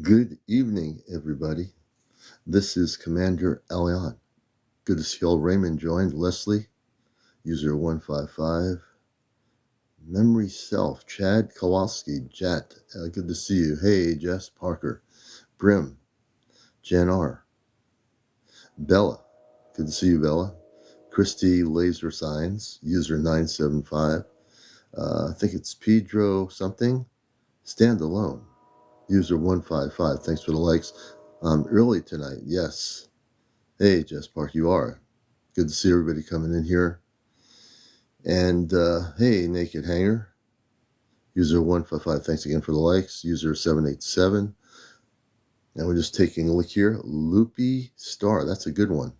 Good evening, everybody. This is CmdrAleon. Good to see old Raymond joined. Leslie, user 155. Memory Self, Chad Kowalski, Jet. Good to see you. Hey, Jess Parker. Brim, Jan R. Bella. Good to see you, Bella. Christy Laser Signs, user 975. I think it's Pedro something. Stand Alone, user 155. Thanks for the likes. Early tonight, yes. Hey, Jess Park, you are. Good to see everybody coming in here. And hey, Naked Hanger, user 155. Thanks again for the likes. User 787. And we're just taking a look here. Loopy Star, that's a good one.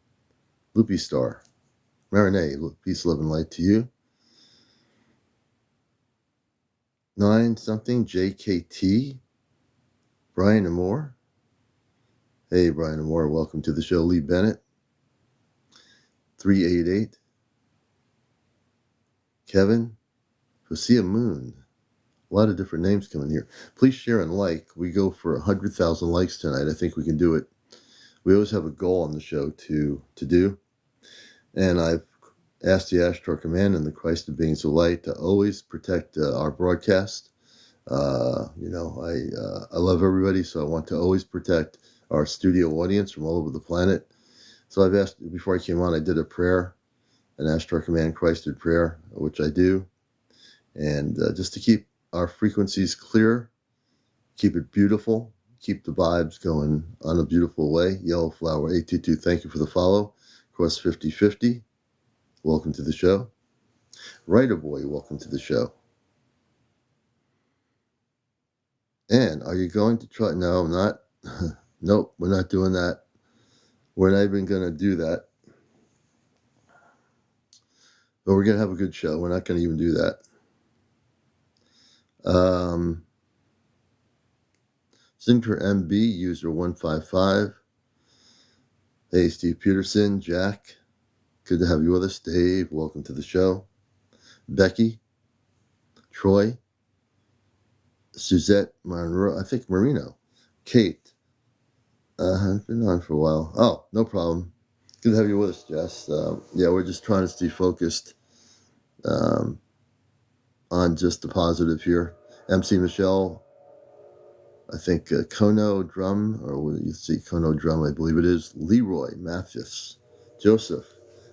Loopy Star. Marinee, peace, love, and light to you. 9 something, JKT. Brian Amore. Hey, Brian Amore, welcome to the show. Lee Bennett. 388. Kevin. Hosea Moon. A lot of different names coming here. Please share and like. We go for 100,000 likes tonight. I think we can do it. We always have a goal on the show to do. And I've asked the Ashtar Command and the Christ of Beings of Light to always protect our broadcast. I love everybody, so I want to always protect our studio audience from all over the planet. So I've asked, before I came on, I did a prayer, an Ashtar Command Christed prayer, which I do. And just to keep our frequencies clear, keep it beautiful, keep the vibes going on a beautiful way. Yellow Flower 822, thank you for the follow. Cross 5050, welcome to the show. Writer Boy, welcome to the show. And are you going to try? No, I'm not. Nope, we're not doing that. We're not even going to do that. But we're going to have a good show. We're not going to even do that. Sinter MB, user 155. Hey, Steve Peterson, Jack. Good to have you with us. Dave, welcome to the show. Becky, Troy, Suzette Monroe, I think Marino, Kate. I've been on for a while. Oh, no problem. Good to have you with us, Jess. We're just trying to stay focused on just the positive here. MC Michelle, I think Kono Drum, or what do you see? Kono Drum, I believe it is. Leroy Mathis, Joseph.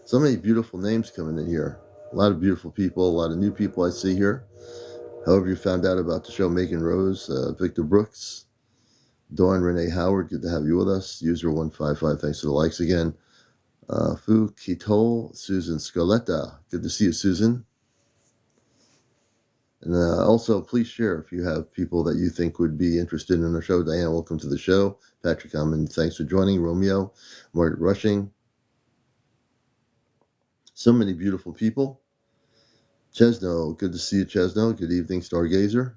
So many beautiful names coming in here. A lot of beautiful people, a lot of new people I see here. However you found out about the show, Megan Rose, Victor Brooks, Dawn Renee Howard, good to have you with us. User 155, thanks for the likes again. Fu Kitol, Susan Scoletta, good to see you, Susan. And also, please share if you have people that you think would be interested in the show. Diane, welcome to the show. Patrick Hammond, thanks for joining. Romeo, Margaret Rushing. So many beautiful people. Chesno, good to see you, Chesno. Good evening, Stargazer.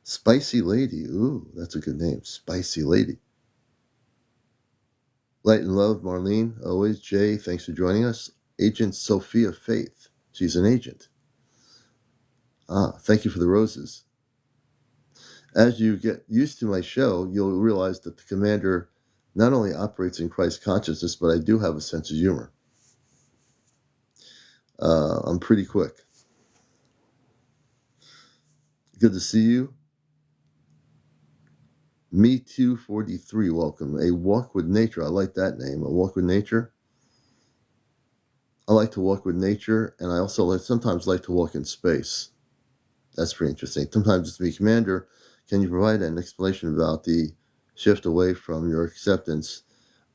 Spicy Lady, ooh, that's a good name. Spicy Lady. Light and Love, Marlene, always. Jay, thanks for joining us. Agent Sophia Faith, she's an agent. Thank you for the roses. As you get used to my show, you'll realize that the commander not only operates in Christ consciousness, but I do have a sense of humor. I'm pretty quick. Good to see you. Me Too 43, welcome. A Walk with Nature, I like that name. A Walk with Nature. I like to walk with nature, and I also sometimes like to walk in space. That's pretty interesting. Sometimes it's me, Commander, can you provide an explanation about the shift away from your acceptance?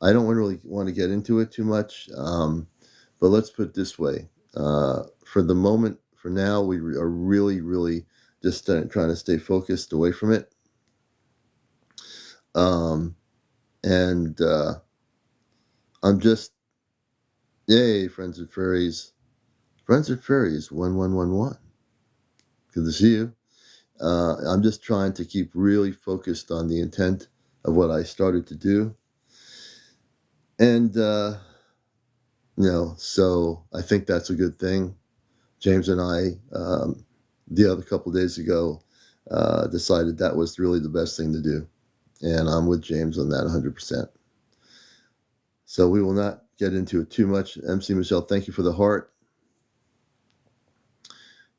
I don't really want to get into it too much, but let's put it this way. For the moment, for now, we are really, really just trying to stay focused away from it. I'm just, yay, Friends with Fairies. Friends with Fairies, 1111. Good to see you. I'm just trying to keep really focused on the intent of what I started to do. And, so I think that's a good thing. James and I, the other couple of days ago, decided that was really the best thing to do. And I'm with James on that 100%. So we will not get into it too much. MC Michelle, thank you for the heart.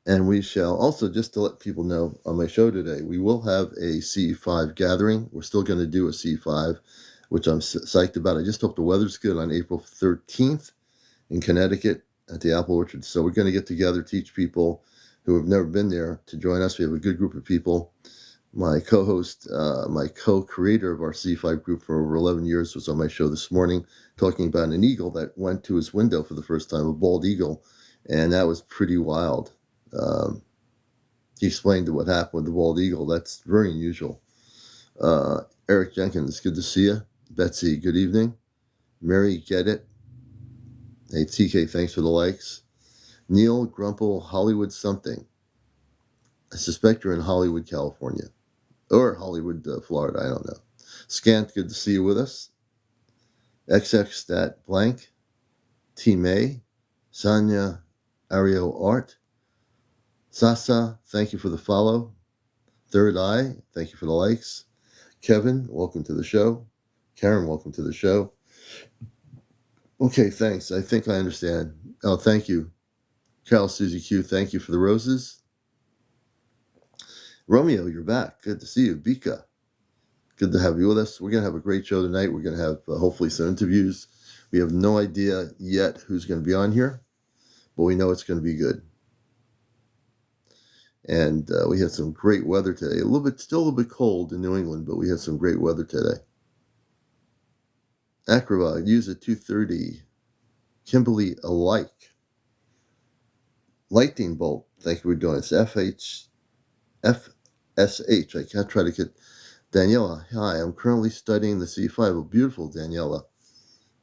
And we shall also, just to let people know on my show today, we will have a C5 gathering. We're still going to do a C5, which I'm psyched about. I just hope the weather's good on April 13th in Connecticut at the Apple Orchard. So we're going to get together, teach people who have never been there to join us. We have a good group of people. My co-host, my co-creator of our C5 group for over 11 years was on my show this morning talking about an eagle that went to his window for the first time, a bald eagle. And that was pretty wild. He explained what happened with the bald eagle. That's very unusual. Eric Jenkins, good to see you. Betsy, good evening. Mary, get it. Hey, TK, thanks for the likes. Neil, Grumple, Hollywood something. I suspect you're in Hollywood, California. Or Hollywood, Florida, I don't know. Scant, good to see you with us. XX Stat Blank. T May. Sanya Ario Art. Sasa, thank you for the follow. Third Eye, thank you for the likes. Kevin, welcome to the show. Karen, welcome to the show. Okay, thanks. I think I understand. Oh, thank you. Charles Susie Q, thank you for the roses. Romeo, you're back. Good to see you. Bika, good to have you with us. We're going to have a great show tonight. We're going to have hopefully some interviews. We have no idea yet who's going to be on here, but we know it's going to be good. And we had some great weather today. Still a little bit cold in New England, but we had some great weather today. Acrobat, use at 2:30. Kimberly alike. Lightning bolt. Thank you for doing this. FSH. I can't try to get Daniela. Hi, I'm currently studying the C5. Oh, beautiful, Daniela.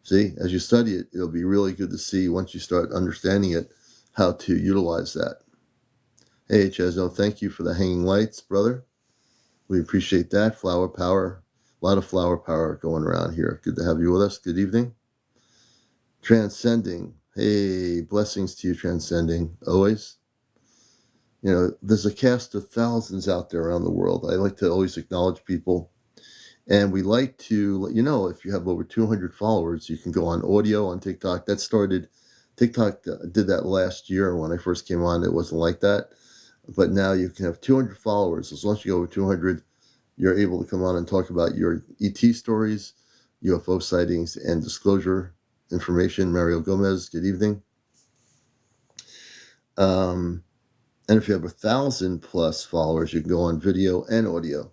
See, as you study it, it'll be really good to see once you start understanding it, how to utilize that. Hey, Chesno, thank you for the hanging lights, brother. We appreciate that. Flower power. A lot of flower power going around here. Good to have you with us. Good evening. Transcending. Hey, blessings to you, Transcending. Always. You know, there's a cast of thousands out there around the world. I like to always acknowledge people. And we like to let you know, if you have over 200 followers, you can go on audio on TikTok. TikTok did that last year when I first came on. It wasn't like that. But now you can have 200 followers. As long as you go over 200, you're able to come on and talk about your ET stories, UFO sightings, and disclosure information. Mario Gomez, good evening. And if you have 1,000 plus followers, you can go on video and audio.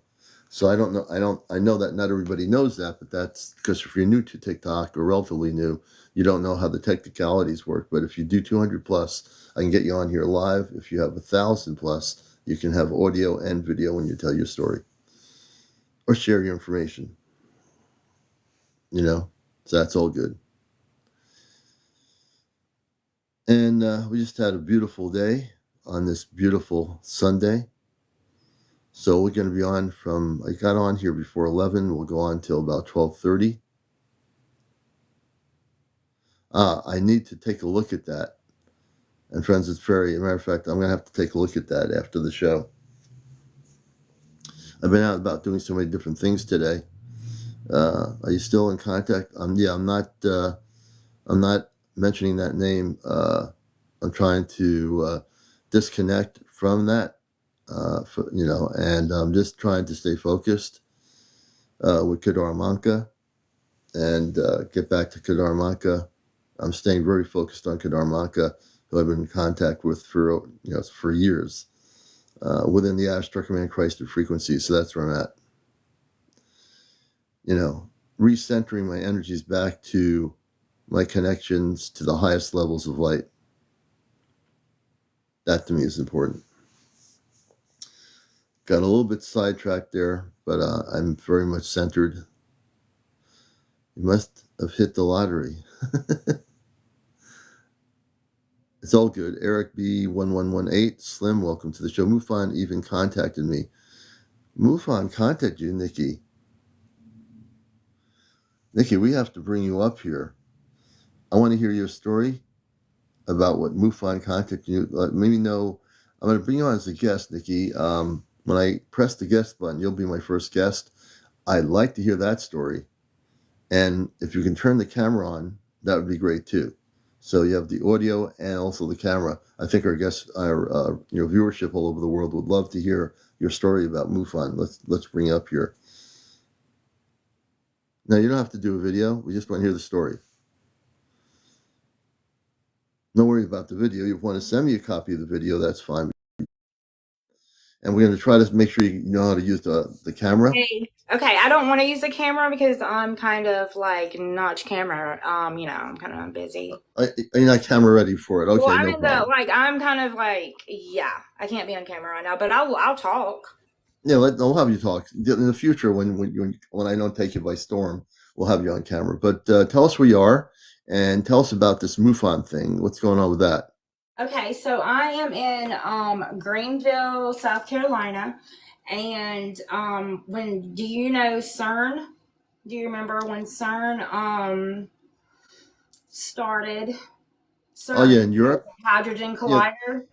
So I know that not everybody knows that, but that's because if you're new to TikTok or relatively new, you don't know how the technicalities work. But if you do 200 plus, I can get you on here live. If you have 1,000 plus, you can have audio and video when you tell your story or share your information. You know, so that's all good. And we just had a beautiful day on this beautiful Sunday. So we're going to be on I got on here before 11. We'll go on till about 12:30. I need to take a look at that. And friends, as a matter of fact, I'm going to have to take a look at that after the show. I've been out about doing so many different things today. Are you still in contact? I'm not mentioning that name. I'm trying to disconnect from that. And I'm just trying to stay focused with Kedar Manka and get back to Kedar Manka. I'm staying very focused on Kedar Manka, who I've been in contact with for years within the Ash Command Christ of frequency. So that's where I'm at. You know, recentering my energies back to my connections to the highest levels of light. That to me is important. Got a little bit sidetracked there, but I'm very much centered. You must have hit the lottery. It's all good. Eric B1118, Slim, welcome to the show. Mufan even contacted me. Mufan contacted you, Nikki. Nikki, we have to bring you up here. I want to hear your story about what Mufan contacted you. Let me know. I'm going to bring you on as a guest, Nikki. When I press the guest button, you'll be my first guest. I'd like to hear that story. And if you can turn the camera on, that would be great too. So you have the audio and also the camera. I think our guests, our viewership all over the world would love to hear your story about MUFON. Let's bring up your. Now you don't have to do a video. We just want to hear the story. No worry about the video. You want to send me a copy of the video, that's fine. And we're going to try to make sure you know how to use the camera. Okay, I don't want to use the camera because I'm kind of like not camera. I'm kind of busy. You're not camera ready for it. Okay, Well, no problem. I'm kind of like, yeah, I can't be on camera right now, but I'll talk. Yeah, I'll have you talk in the future when I don't take you by storm. We'll have you on camera. But tell us where you are and tell us about this MUFON thing. What's going on with that? Okay, so I am in Greenville, South Carolina, and do you know CERN? Do you remember when CERN started? Oh yeah, CERN, in Europe. Hydrogen Yeah, Collider.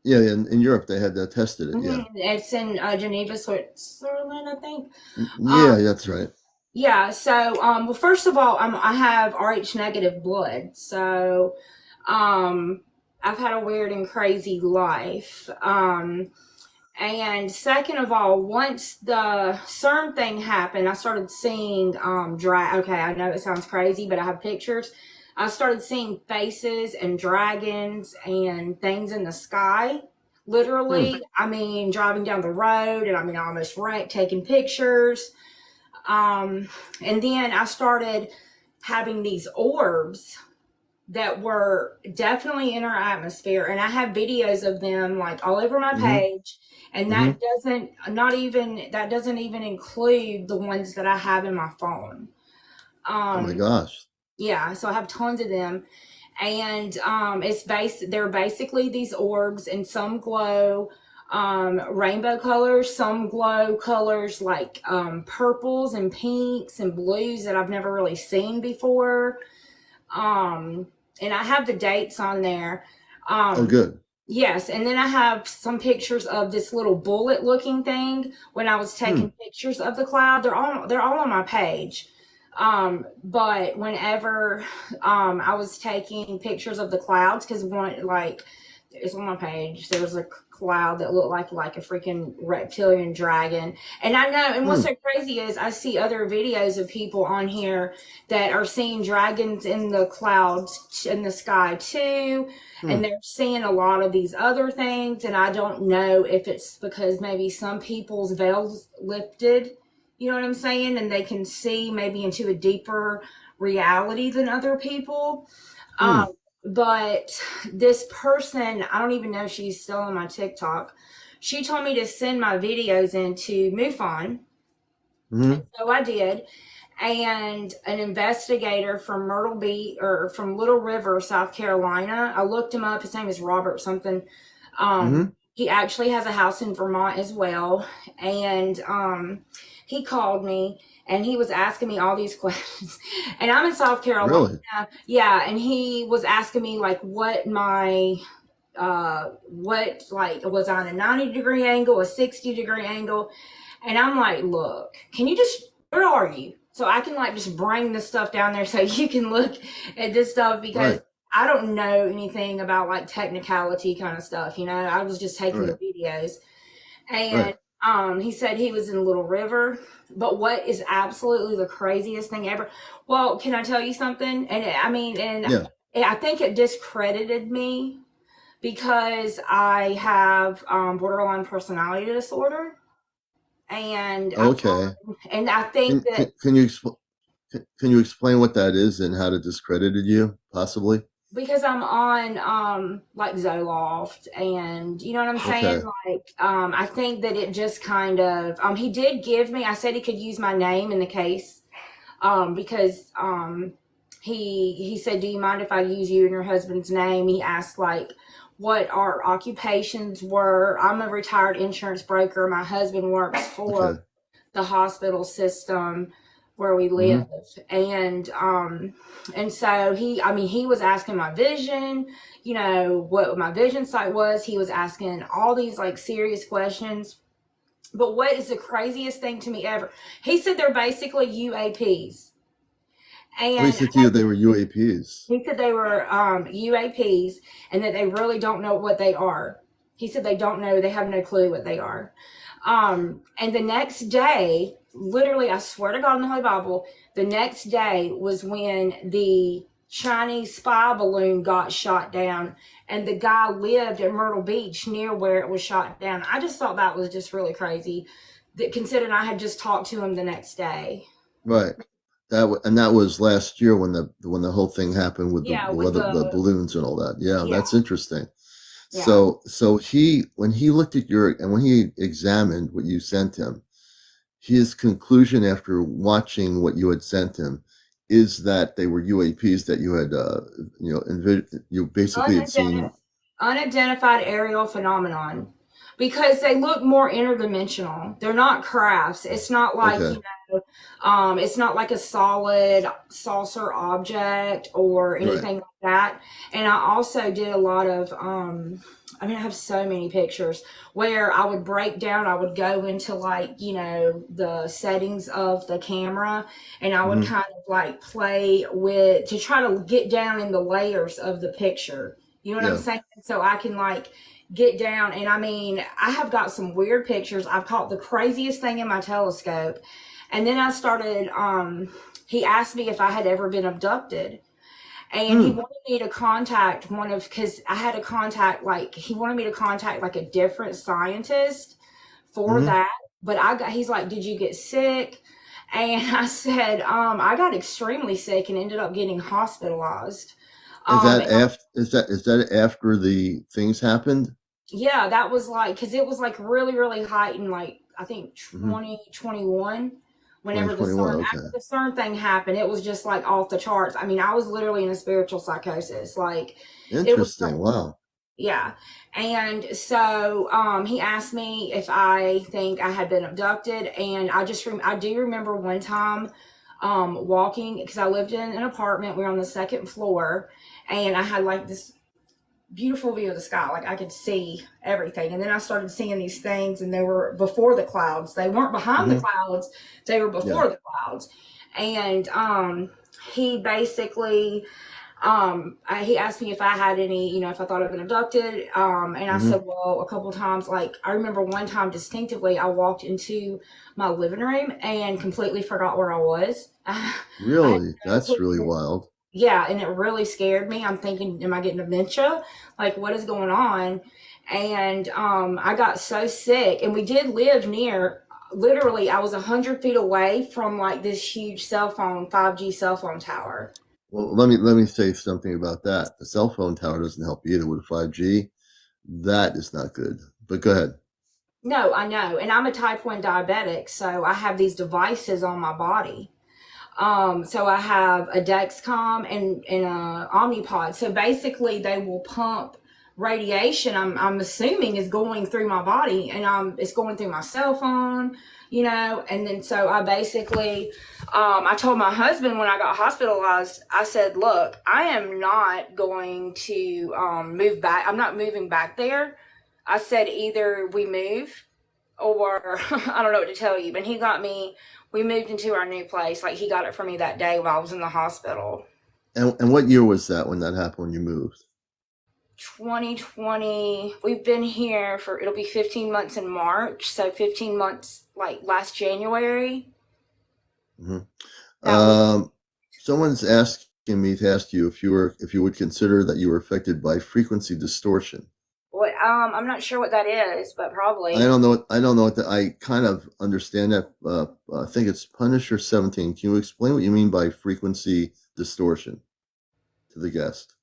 yeah, in Europe they had tested it. Yeah, It's in Geneva, Switzerland, I think. yeah, that's right. Yeah. So, well, first of all, I have Rh negative blood, so um, I've had a weird and crazy life. And second of all, once the CERN thing happened, I started seeing Okay, I know it sounds crazy, but I have pictures. I started seeing faces and dragons and things in the sky. Literally, I mean, driving down the road, and I mean, I almost wrecked, taking pictures. And then I started having these orbs that were definitely in our atmosphere, and I have videos of them like all over my page. And that doesn't even include the ones that I have in my phone. Oh my gosh. Yeah, so I have tons of them, and they're basically these orbs, and some glow rainbow colors, some glow colors like purples and pinks and blues that I've never really seen before. And I have the dates on there. Oh, good. Yes, and then I have some pictures of this little bullet looking thing when I was taking pictures of the cloud. They're all on my page. But whenever I was taking pictures of the clouds, because it's on my page, there was a cloud that looked like a freaking reptilian dragon. And I know, and what's so crazy is I see other videos of people on here that are seeing dragons in the clouds in the sky too. And they're seeing a lot of these other things. And I don't know if it's because maybe some people's veils lifted, you know what I'm saying? And they can see maybe into a deeper reality than other people. But this person, I don't even know if she's still on my TikTok. She told me to send my videos into MUFON. And so I did. And an investigator from Myrtle Beach or from Little River, South Carolina, I looked him up. His name is Robert something. He actually has a house in Vermont as well. And he called me and he was asking me all these questions. And I'm in South Carolina. Really? Yeah. And he was asking me like what like was on a 90-degree angle, a 60-degree angle. And I'm like, look, where are you? So I can like just bring this stuff down there so you can look at this stuff because I don't know anything about like technicality kind of stuff. I was just taking the videos. And he said he was in Little River. But what is absolutely the craziest thing ever? Well, can I tell you something? And I think it discredited me because I have borderline personality disorder. And I think that can you explain what that is and how it discredited you possibly? Because I'm on like Zoloft, and you know what I'm saying? Like I think that it just kind of he did give me, I said he could use my name in the case because he said, do you mind if I use you and your husband's name? He asked like what our occupations were. I'm a retired insurance broker. My husband works for the hospital system where we live. And so he was asking my vision, what my vision sight was. He was asking all these like serious questions. But what is the craziest thing to me ever? He said they're basically UAPs. Oh, he And said to you they were UAPs. he said they were UAPs and that they really don't know what they are. He said they don't know, they have no clue what they are. And the next day, literally, I swear to God in the Holy Bible, the next day was when the Chinese spy balloon got shot down, and the guy lived at Myrtle Beach near where it was shot down. I just thought that was just really crazy, that considering I had just talked to him the next day. Right. And that was last year when the whole thing happened with Yeah, the with weather, the the balloons and all that. Yeah, yeah, that's interesting. yeah. So he when he looked at your and when he examined what you sent him, his conclusion after watching what you had sent him is that they were UAPs that you had you basically had seen. Unidentified aerial phenomenon, because they look more interdimensional. They're not crafts. It's not like, Okay, it's not like a solid saucer object or right. anything like that. And I also did a lot of, I mean, I have so many pictures where I would break down, I would go into like, the settings of the camera, and I would Hmm. kind of like play with to try to get down in the layers of the picture. You know what I'm Yeah. saying? So I can like get down. And I mean, I have got some weird pictures. I've caught the craziest thing in my telescope. And then I started, he asked me if I had ever been abducted. And he Hmm. wanted me to contact because I had to contact, like, he wanted me to contact like a different scientist for Hmm. that. But he's like, did you get sick? And I said, I got extremely sick and ended up getting hospitalized. And Is that after the things happened? yeah, that was like, because it was like really, really heightened, like I think Hmm. 2021, whenever 2021. after Okay. the CERN thing happened, it was just like off the charts. I mean, I was literally in a spiritual psychosis. Like, it was, Interesting. Wow. yeah. And so he asked me if I think I had been abducted. And I do remember one time walking, because I lived in an apartment. We were on the second floor, and I had like this beautiful view of the sky. Like, I could see everything. And then I started seeing these things, and they were before the clouds. They weren't behind the Hmm. clouds, they were Yeah. before the clouds. And he basically he asked me if I had any, if I thought I'd been abducted. And I Hmm. said, well, a couple of times. Like, I remember one time distinctively, I walked into my living room and completely forgot where I was. I had Really? no That's clue. really wild. Yeah, and it really scared me. I'm thinking, am I getting dementia? Like, what is going on? And I got so sick, and we did live near. Literally, I was 100 feet away from like this huge 5G cell phone tower. Well, let me say something about that. The cell phone tower doesn't help either with 5G. That is not good. But go ahead. No, I know, and I'm a type 1 diabetic, so I have these devices on my body. So I have a Dexcom and a Omnipod. So basically, they will pump radiation. I'm assuming is going through my body, and it's going through my cell phone, And then so I basically, I told my husband when I got hospitalized, I said, "Look, I am not going to move back. I'm not moving back there." I said, either we move or I don't know what to tell you. But we moved into our new place. Like, he got it for me that day while I was in the hospital. And what year was that when that happened when you moved? 2020. We've been here it'll be 15 months in March. So 15 months, like last January. Hmm. That was Someone's asking me to ask you if you would consider that you were affected by frequency distortion. what, I'm not sure what that is, but I probably. don't know. I don't know what I kind of understand that. I think it's Punisher 17. Can you explain what you mean by frequency distortion to the guest?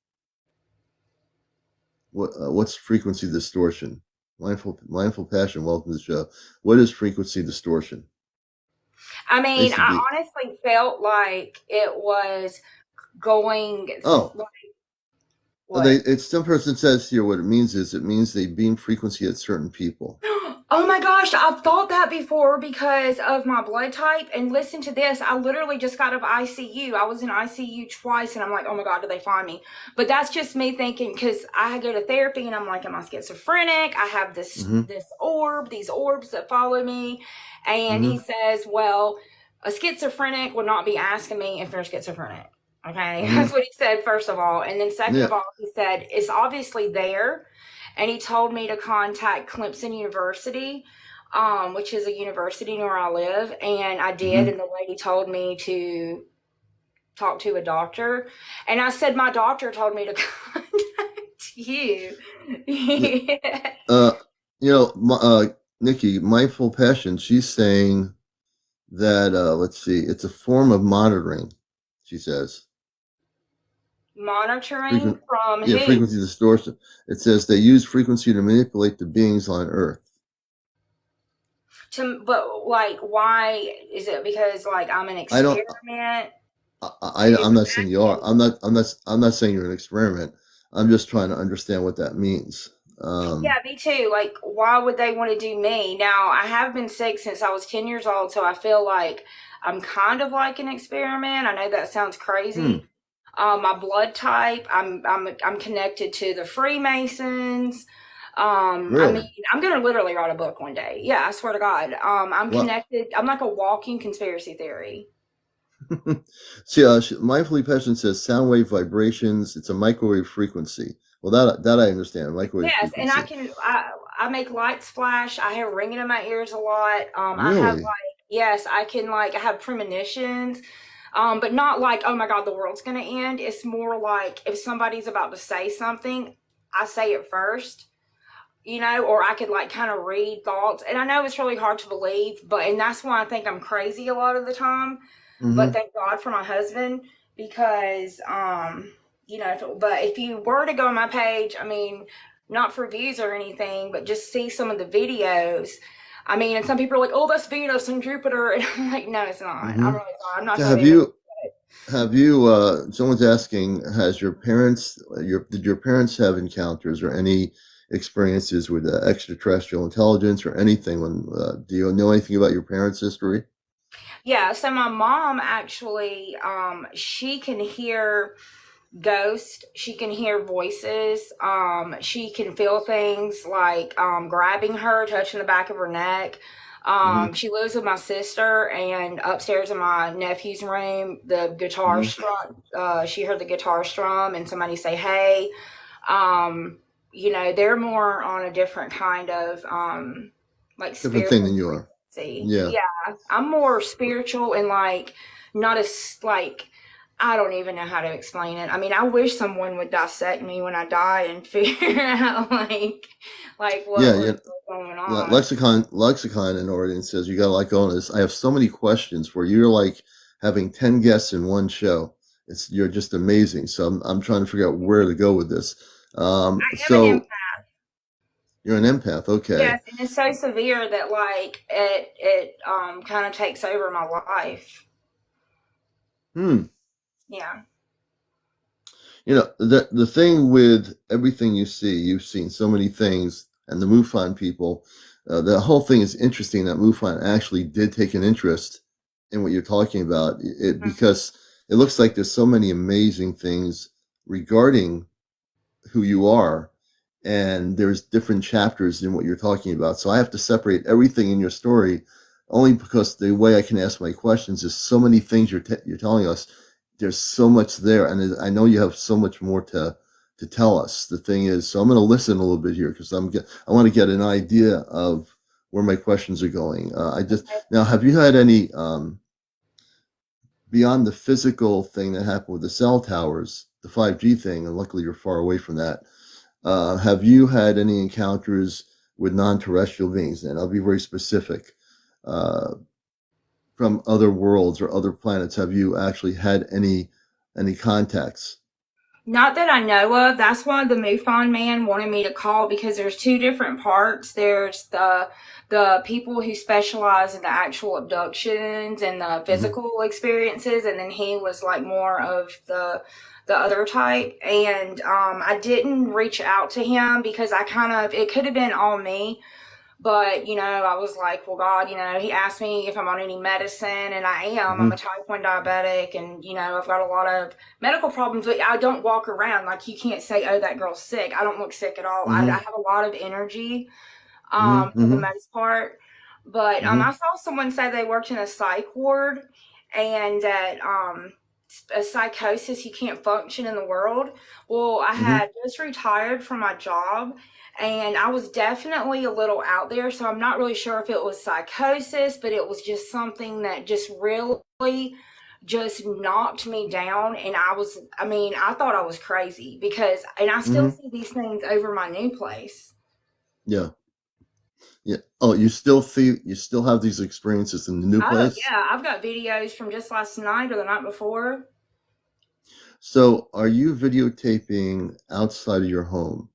What's frequency distortion? Mindful passion. Welcome to the show. What is frequency distortion? I mean, I Basically, honestly felt like it was going, oh, like, they. what? It's some person says here. What it means is it means they beam frequency at certain people. Oh my gosh, I've thought that before because of my blood type. And listen to this, I literally just got out of ICU. I was in ICU twice, and I'm like, oh my God, did they find me? But that's just me thinking, because I go to therapy and I'm like, am I schizophrenic? I have Mm-hmm. these orbs that follow me. And he Mm-hmm. says, well, a schizophrenic would not be asking me if they're schizophrenic. Okay, that's Mm-hmm. what he said, first of all. And then, second Yeah. of all, he said, it's obviously there, and he told me to contact Clemson University, which is a university near where I live, and I did. Mm-hmm. And the lady told me to talk to a doctor, and I said my doctor told me to contact you. Yeah. Yeah. Uh, Nikki, Mindful Passion, she's saying that, let's see, it's a form of monitoring, she says. Monitoring Frequent, from yeah, who? frequency distortion. It says they use frequency to manipulate the beings on Earth. But like, why is it? Because like I'm an I don't. experiment to I'm not saying you are. actually. I'm not saying you're an experiment. I'm just trying to understand what that means. Yeah, me too. Like, why would they want to do me? Now, I have been sick since I was 10 years old, so I feel like I'm kind of like an experiment. I know that sounds Hmm. crazy. My blood type, I'm connected to the Freemasons. I mean, Really? I'm gonna literally write a book one day. Yeah, I swear to God. I'm Well, connected. I'm like a walking conspiracy theory. see, Mindfully Passion says sound wave vibrations. It's a microwave frequency. Well, that I understand. Microwave Yes, and frequency. I make lights flash. I have ringing in my ears a lot. I have Really? like, yes, I can like, I have premonitions. But not like, oh my God, the world's gonna end. It's more like if somebody's about to say something, I say it first, or I could like kind of read thoughts. And I know it's really hard to believe, and that's why I think I'm crazy a lot of the time. But Mm-hmm. thank God for my husband, because but if you were to go on my page, I mean, not for views or anything, but just see some of the videos. I mean, and some people are like, "Oh, that's Venus and Jupiter," and I'm like, "No, it's not. I'm Mm-hmm. really sorry. I'm not So going to be able to." have you? Someone's asking, has your parents? Did your parents have encounters or any experiences with extraterrestrial intelligence or anything? When do you know anything about your parents' history? Yeah, so my mom actually, she can hear ghosts. She can hear voices. She can feel things like grabbing her, touching the back of her neck. Mm-hmm. She lives with my sister, and upstairs in my nephew's room, the guitar Mm-hmm. strum. She heard the guitar strum, and somebody say, "Hey." Um, they're more on a different kind of like Different thing spiritual than you are. frequency. Yeah. Yeah, I'm more spiritual and like not as like I don't even know how to explain it. I mean, I wish someone would dissect me when I die and figure out like Yeah. what was Yeah. going on. Lexicon in Oregon says you got to like on this. I have so many questions for you. You're like having 10 guests in one show. You're just amazing. So I'm trying to figure out where to go with this. I am an So empath. you're an empath. Okay. Yes, and it's so severe that like it kind of takes over my life. Hmm. Yeah. The thing with everything you see, you've seen so many things, and the MUFON people, the whole thing is interesting that MUFON actually did take an interest in what you're talking about. It because it looks like there's so many amazing things regarding who you are, and there's different chapters in what you're talking about. So I have to separate everything in your story, only because the way I can ask my questions is so many things you're telling us. There's so much there, and I know you have so much more to tell us. The thing is, so I'm going to listen a little bit here because I want to get an idea of where my questions are going. I just now have you had any beyond the physical thing that happened with the cell towers, the 5G thing, and luckily you're far away from that. Have you had any encounters with non-terrestrial beings? And I'll be very specific. Uh, from other worlds or other planets, have you actually had any contacts? Not that I know of. That's why the MUFON man wanted me to call, because there's two different parts. There's the people who specialize in the actual abductions and the Mm-hmm. physical experiences, and then he was like more of the other type. And I didn't reach out to him because I kind of, it could have been all me, But, I was like, well, God, he asked me if I'm on any medicine, and I am. I'm a Mm-hmm. type 1 diabetic, and, I've got a lot of medical problems, but I don't walk around. Like, you can't say, oh, that girl's sick. I don't look sick at all. I Mm-hmm. have a lot of energy, Mm-hmm. for the Mm-hmm. most part. But I Mm-hmm. saw someone say they worked in a psych ward, and that a psychosis, you can't function in the world. Well, I Mm-hmm. had just retired from my job, and I was definitely a little out there, so I'm not really sure if it was psychosis, but it was just something that just really just knocked me down. And I thought I was crazy, and I still Mm-hmm. see these things over my new place. Yeah. Yeah. Oh, you still have these experiences in the new Oh place? yeah, I've got videos from just last night or the night before. So are you videotaping outside of your home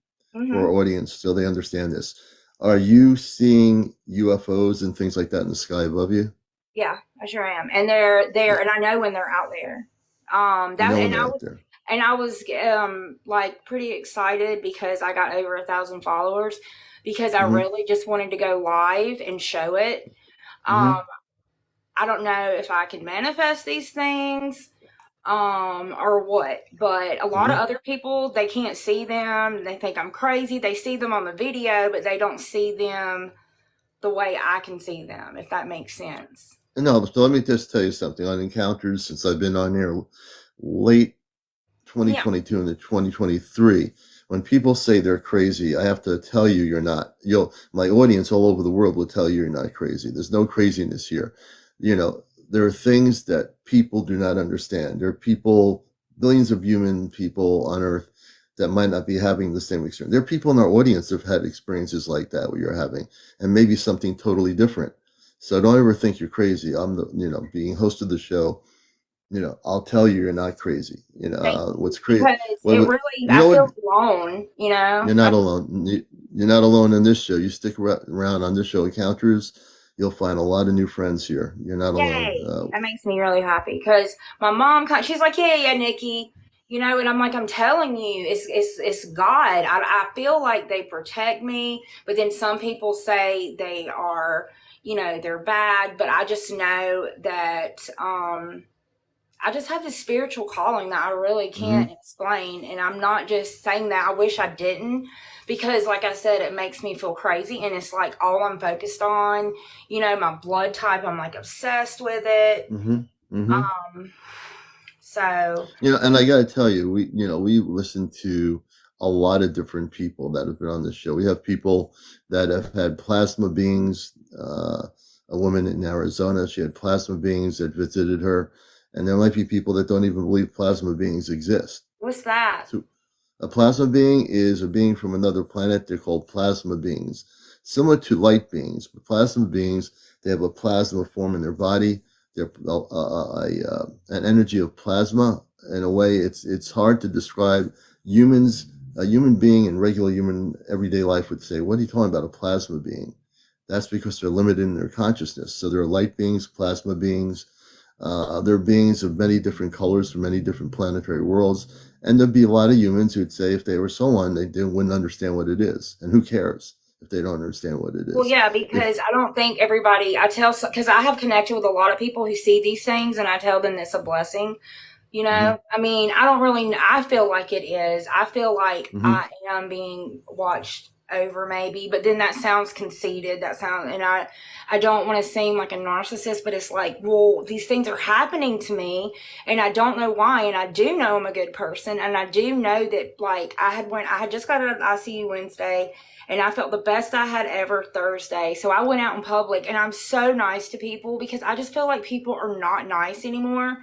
for Hmm. our audience so they understand this? Are you seeing UFOs and things like that in the sky above you? Yeah, I sure am, and they're there, Yeah. and I know when they're out there. You That know when and they're I out was there. and I was like pretty excited because I got over 1,000 followers, because I Mm-hmm. really just wanted to go live and show it. Um, Mm-hmm. I don't know if I can manifest these things, or what, but a lot of Mm-hmm. other people, they can't see them. They think I'm crazy. They see them on the video, but they don't see them the way I can see them, if that makes sense. No, so let me just tell you something. On encounters, since I've been on here late Yeah. 2022 into 2023, when people say they're crazy, I have to tell you you're not. My audience all over the world will tell you you're not crazy. There's no craziness here. There are things that people do not understand. There are people, billions of human people on Earth that might not be having the same experience. There are people in our audience that have had experiences like that what you're having, and maybe something totally different. So don't ever think you're crazy. I'm being host of the show, I'll tell you, you're not crazy. Thank What's you, crazy? because What, it what, really, you I know what? feel alone, You're not alone. You're not alone in this show. You stick around on this show, Encounters. You'll find a lot of new friends here. You're not alone. Yay. That makes me really happy, because my mom, she's like, yeah, yeah, Nikki, and I'm like, I'm telling you, it's God. I feel like they protect me, but then some people say they are, they're bad, but I just know that, I just have this spiritual calling that I really Mm-hmm. can't explain. And I'm not just saying that. I wish I didn't, because, like I said, it makes me feel crazy. And it's like all I'm focused on, my blood type, I'm like obsessed with it. Mm-hmm. Mm-hmm. Um, so, And I got to tell you, we listen to a lot of different people that have been on this show. We have people that have had plasma beings. A woman in Arizona, she had plasma beings that visited her, and there might be people that don't even believe plasma beings exist. what's that? So a plasma being is a being from another planet. They're called plasma beings, similar to light beings. But plasma beings, they have a plasma form in their body. They're an energy of plasma. In a way, it's hard to describe. Humans, a human being in regular human everyday life would say, "What are you talking about? A plasma being?" That's because they're limited in their consciousness. So there are light beings, plasma beings. There are beings of many different colors from many different planetary worlds. And there'd be a lot of humans who'd say if they were so on, they wouldn't understand what it is. And who cares if they don't understand what it Well, is? yeah, If because I don't think everybody, because I have connected with a lot of people who see these things, and I tell them it's a blessing. Mhm, I don't really, I feel like it is. I feel like mhm, I am being watched over, maybe, but then that sounds conceited. And I don't want to seem like a narcissist, but it's like, well, these things are happening to me, and I don't know why. And I do know I'm a good person. And I do know that, like, I had just got out of ICU Wednesday, and I felt the best I had ever Thursday. So I went out in public, and I'm so nice to people, because I just feel like people are not nice anymore,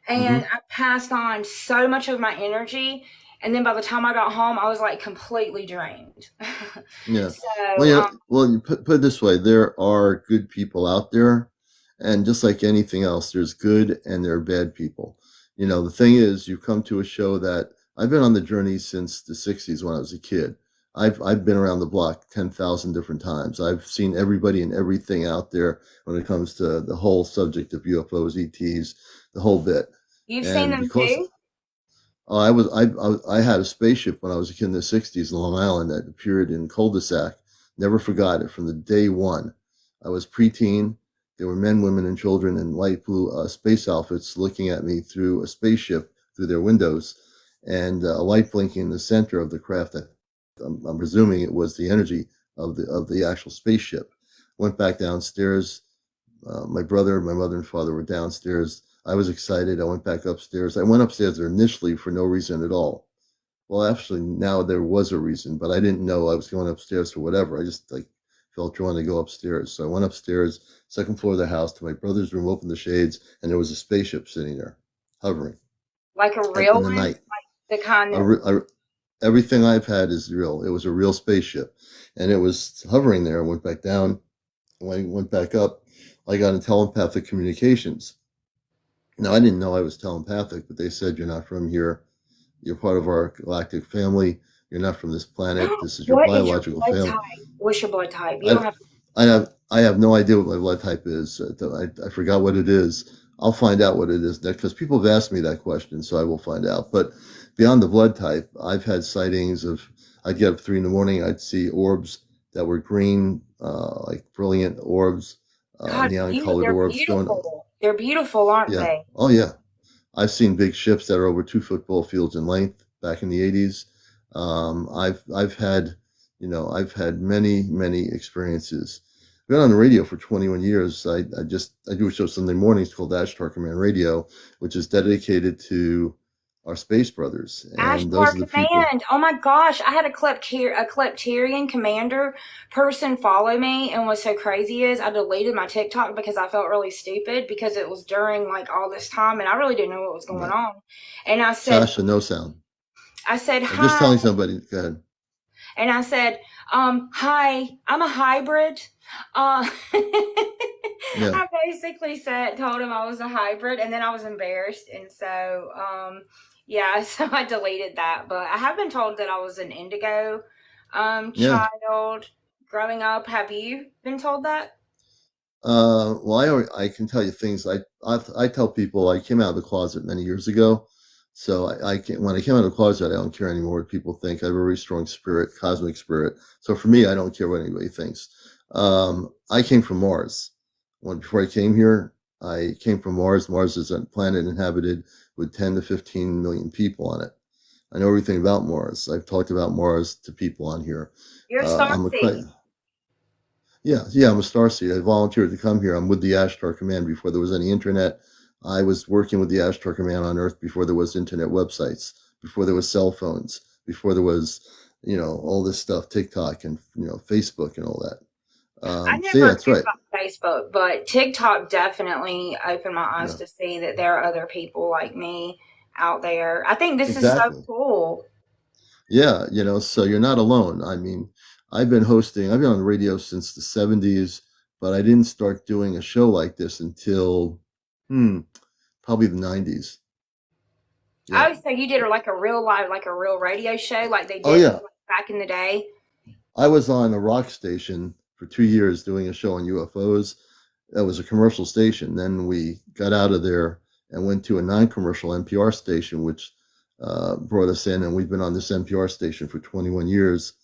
and mhm. I passed on so much of my energy. And then by the time I got home, I was like completely drained. Yeah. Well, So, you put it this way: there are good people out there, and just like anything else, there's good and there are bad people. The thing is, you come to a show that I've been on the journey since the '60s when I was a kid. I've been around the block 10,000 different times. I've seen everybody and everything out there when it comes to the whole subject of UFOs, ETs, the whole bit. you've seen And them because too? I had a spaceship when I was a kid in the '60s in Long Island that appeared in cul-de-sac Never forgot it from the day one. I was preteen. There were men, women, and children in light blue space outfits looking at me through a spaceship through their windows, and a light blinking in the center of the craft. I'm presuming it was the energy of the actual spaceship. Went back downstairs. My brother, my mother, and father were downstairs. I was excited. I went back upstairs. I went upstairs there initially for no reason at all. Well, actually, now there was a reason, but I didn't know I was going upstairs for whatever. I just like felt drawn to go upstairs. So I went upstairs, second floor of the house, to my brother's room, opened the shades, and there was a spaceship sitting there, hovering Like a real in the one? night. Like the kind A, of. re- a, Everything I've had is real. It was a real spaceship, and it was hovering there. I went back down. When I went back up, I got in telepathic communications. Now, I didn't know I was telepathic, but they said, "You're not from here. You're part of our galactic family. You're not from this planet. This is your What is your biological blood family." type? What's your blood type? You I, don't have. I have no idea what my blood type is. I forgot what it is. I'll find out what it is next because people have asked me that question, so I will find out. But beyond the blood type, I've had sightings of. I'd get up 3 in the morning. I'd see orbs that were green, like brilliant orbs, God, neon colored they're orbs going. beautiful. They're beautiful, aren't Yeah. they? Oh yeah. I've seen big ships that are over 2 football fields in length back in the 80s. I've had, I've had many experiences. I've been on the radio for 21 years. I do a show Sunday mornings called Ashtar Command Radio, which is dedicated to our space brothers, and Ashtar those are the people. Command. Oh my gosh, I had a Klepterian commander person follow me, and what's so crazy is I deleted my TikTok because I felt really stupid because it was during like all this time and I really didn't know what was going Right. on. And Sasha, no sound. I said I'm just hi, telling somebody. Go ahead. and I said, hi, I'm a hybrid. Uh, Yeah, I basically told him I was a hybrid, and then I was embarrassed, and so, yeah, so I deleted that. But I have been told that I was an indigo, yeah. child growing up. Have you been told that? Well, I can tell you things. I tell people I came out of the closet many years ago, so when I came out of the closet, I don't care anymore what people think. I have a very strong spirit, cosmic spirit. So for me, I don't care what anybody thinks. I came from Mars. Before I came here, I came from Mars. Mars is a planet inhabited with 10 to 15 million people on it. I know everything about Mars. I've talked about Mars to people on here. You're a I'm a starseed. yeah, I'm a starseed. I volunteered to come here. I'm with the Ashtar Command before there was any internet. I was working with the Ashtar Command on Earth before there was internet websites, before there was cell phones, before there was, all this stuff, TikTok and Facebook and all that. I So yeah, never that's knew right. about Facebook, but TikTok definitely opened my eyes Yeah, to see that there are other people like me out there. I think this is so exactly. cool. Yeah, so you're not alone. I mean, I've been on the radio since the 70s, but I didn't start doing a show like this until hmm, probably the 90s. Yeah. Oh, so you did like a real live, like a real radio show, like they Oh did yeah. like, back in the day. I was on a rock station for 2 years doing a show on UFOs. That was a commercial station. Then we got out of there and went to a non-commercial NPR station, which brought us in, and we've been on this NPR station for 21 years.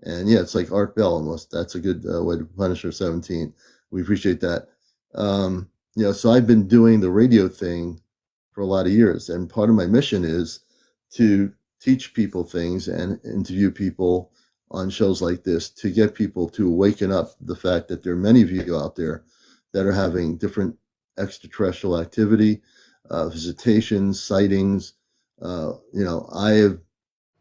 And yeah, it's like Art Bell almost. That's a good way to Punisher 17. We appreciate that. So I've been doing the radio thing for a lot of years, and part of my mission is to teach people things and interview people on shows like this to get people to awaken up the fact that there are many of you out there that are having different extraterrestrial activity, visitations, sightings. I have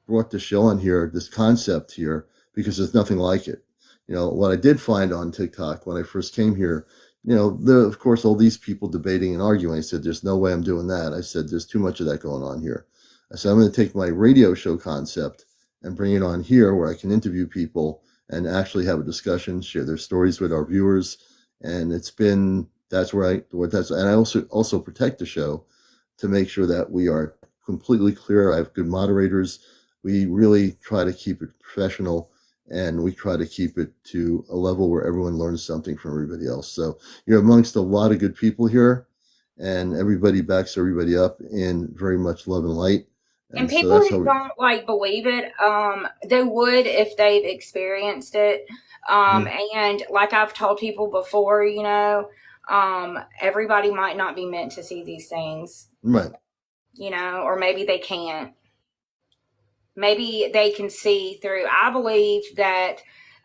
brought the show on here, this concept here, because there's nothing like it. What I did find on TikTok when I first came here, there, of course, all these people debating and arguing. I said, there's no way I'm doing that. I said, there's too much of that going on here. I said, I'm going to take my radio show concept and bring it on here where I can interview people and actually have a discussion, share their stories with our viewers. And and I also protect the show to make sure that we are completely clear. I have good moderators. We really try to keep it professional, and we try to keep it to a level where everyone learns something from everybody else. So you're amongst a lot of good people here, and everybody backs everybody up in very much love and light. And And so people that's who how we, don't like believe it, they would if they've experienced it. mhm. And like I've told people before, everybody might not be meant to see these things, Right. or maybe they can't. Maybe they can see through. I believe that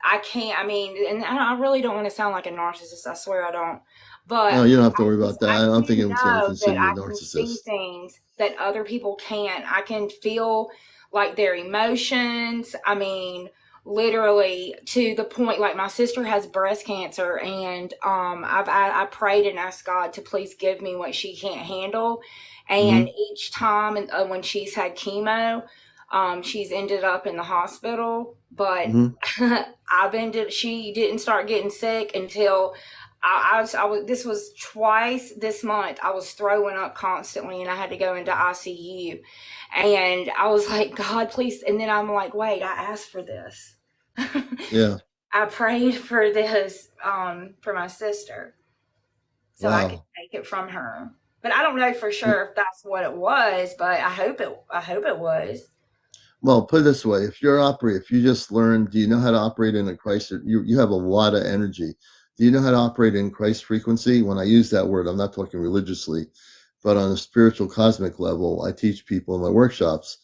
I can't. I mean, and I really don't want to sound like a narcissist. I swear I don't. But No, you don't have to worry about that. I I don't do think anyone's going to know that consider you a I can see narcissist. things that other people can't. I can feel like their emotions. I mean, literally to the point like my sister has breast cancer, and I prayed and asked God to please give me what she can't handle. And Hmm. each time, when she's had chemo, she's ended up in the hospital, but Hmm. she didn't start getting sick until this was twice this month. I was throwing up constantly and I had to go into ICU. And I was like, God, please. And then I'm like, wait, I asked for this. Yeah. I prayed for this, for my sister so I could Wow. take it from her. But I don't know for sure if that's what it was, but I hope it was. Well, put it this way: if you just learned, do you know how to operate in a Christ? You have a lot of energy. Do you know how to operate in Christ frequency? When I use that word, I'm not talking religiously, but on a spiritual cosmic level, I teach people in my workshops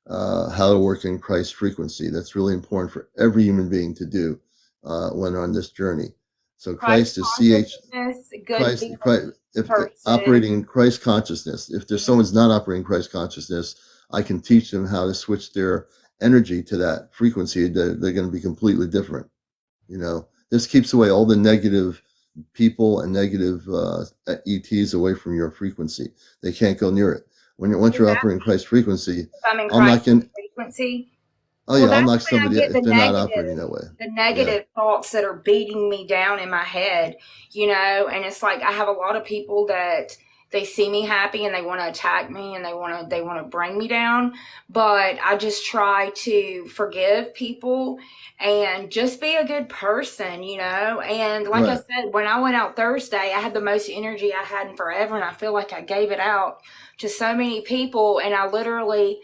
how to work in Christ frequency. That's really important for every human being to do when on this journey. So Christ Christ is consciousness, good Christ, being Christ, a if person. operating in Christ consciousness, if there's someone's not operating Christ consciousness, I can teach them how to switch their energy to that frequency. They're going to be completely different. This keeps away all the negative people and negative ETs away from your frequency. They can't go near it. Once Does you're that operating Christ frequency, if I'm in I'll knock Christ's in. frequency? Oh Well, yeah, I'll that's knock when I somebody get if they're not operating that way. the Yeah. negative thoughts that are beating me down in my head, and it's like I have a lot of people that they see me happy and they want to attack me and they want to bring me down, but I just try to forgive people and just be a good person, and like I Right. said, when I went out Thursday, I had the most energy I had in forever, and I feel like I gave it out to so many people, and I literally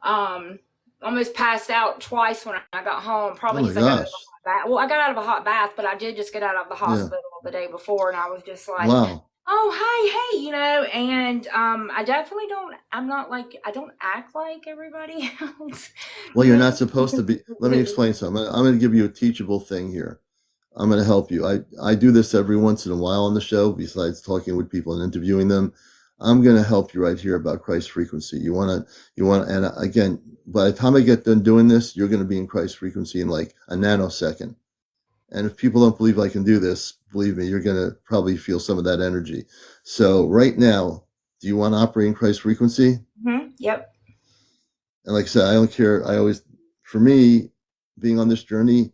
um, almost passed out twice when I got home, Oh probably my because I got out of a gosh. hot bath. Well, I got out of a hot bath, but I did just get out of the Yeah. hospital the day before, and I was just like, Wow. "Oh, hi, hey," and I definitely don't. I'm not like I don't act like everybody else, Well, you're not supposed to be. Let me explain something. I'm going to give you a teachable thing here. I'm going to help you. I do this every once in a while on the show, besides talking with people and interviewing them. I'm going to help you right here about Christ frequency. And again, by the time I get done doing this, you're going to be in Christ frequency in like a nanosecond. And if people don't believe I can do this, believe me, you're going to probably feel some of that energy. So right now, do you want to operate in Christ frequency? Yep. And like I said, I don't care. For me, being on this journey,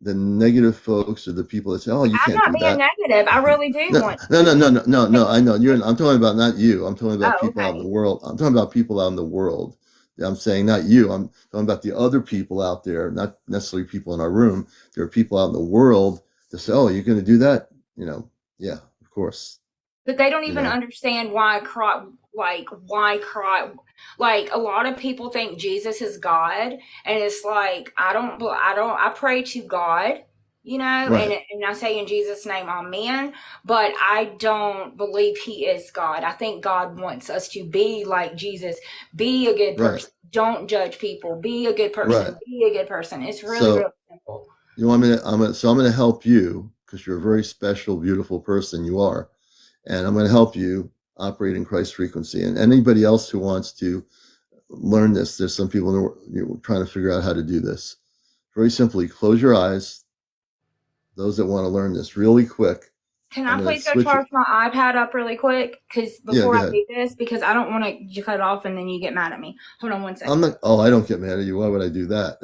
the negative folks are the people that say, "Oh, you I'm can't not do being that." negative. I really do No, want no, no, to. no, no, no, no. I know I'm talking about not you. I'm talking about Oh, people out in the okay. world. I'm talking about people out in the world. I'm saying not you. I'm talking about the other people out there, not necessarily people in our room. There are people out in the world that say, "Oh, you're going to do that?" Yeah, of course. But they don't You even know, understand why cry, like why cry. Like a lot of people think Jesus is God, and it's like I pray to God, right, and I say in Jesus' name, Amen. But I don't believe He is God. I think God wants us to be like Jesus, be a good right, person, don't judge people, be a good right. person, be a good person. It's really So really simple. you want me to? I'm going to help you because you're a very special, beautiful person. You are. And I'm going to help you operate in Christ frequency. And anybody else who wants to learn this, there's some people who are trying to figure out how to do this. Very simply, close your eyes. Those that want to learn this really quick, Can I'm I going to please go switch it. charge my iPad up really quick? Because Yeah, before go I ahead. do this, because I don't want to cut it off and then you get mad at me. Hold on one I'm second. not. Oh, I don't get mad at you. Why would I do that?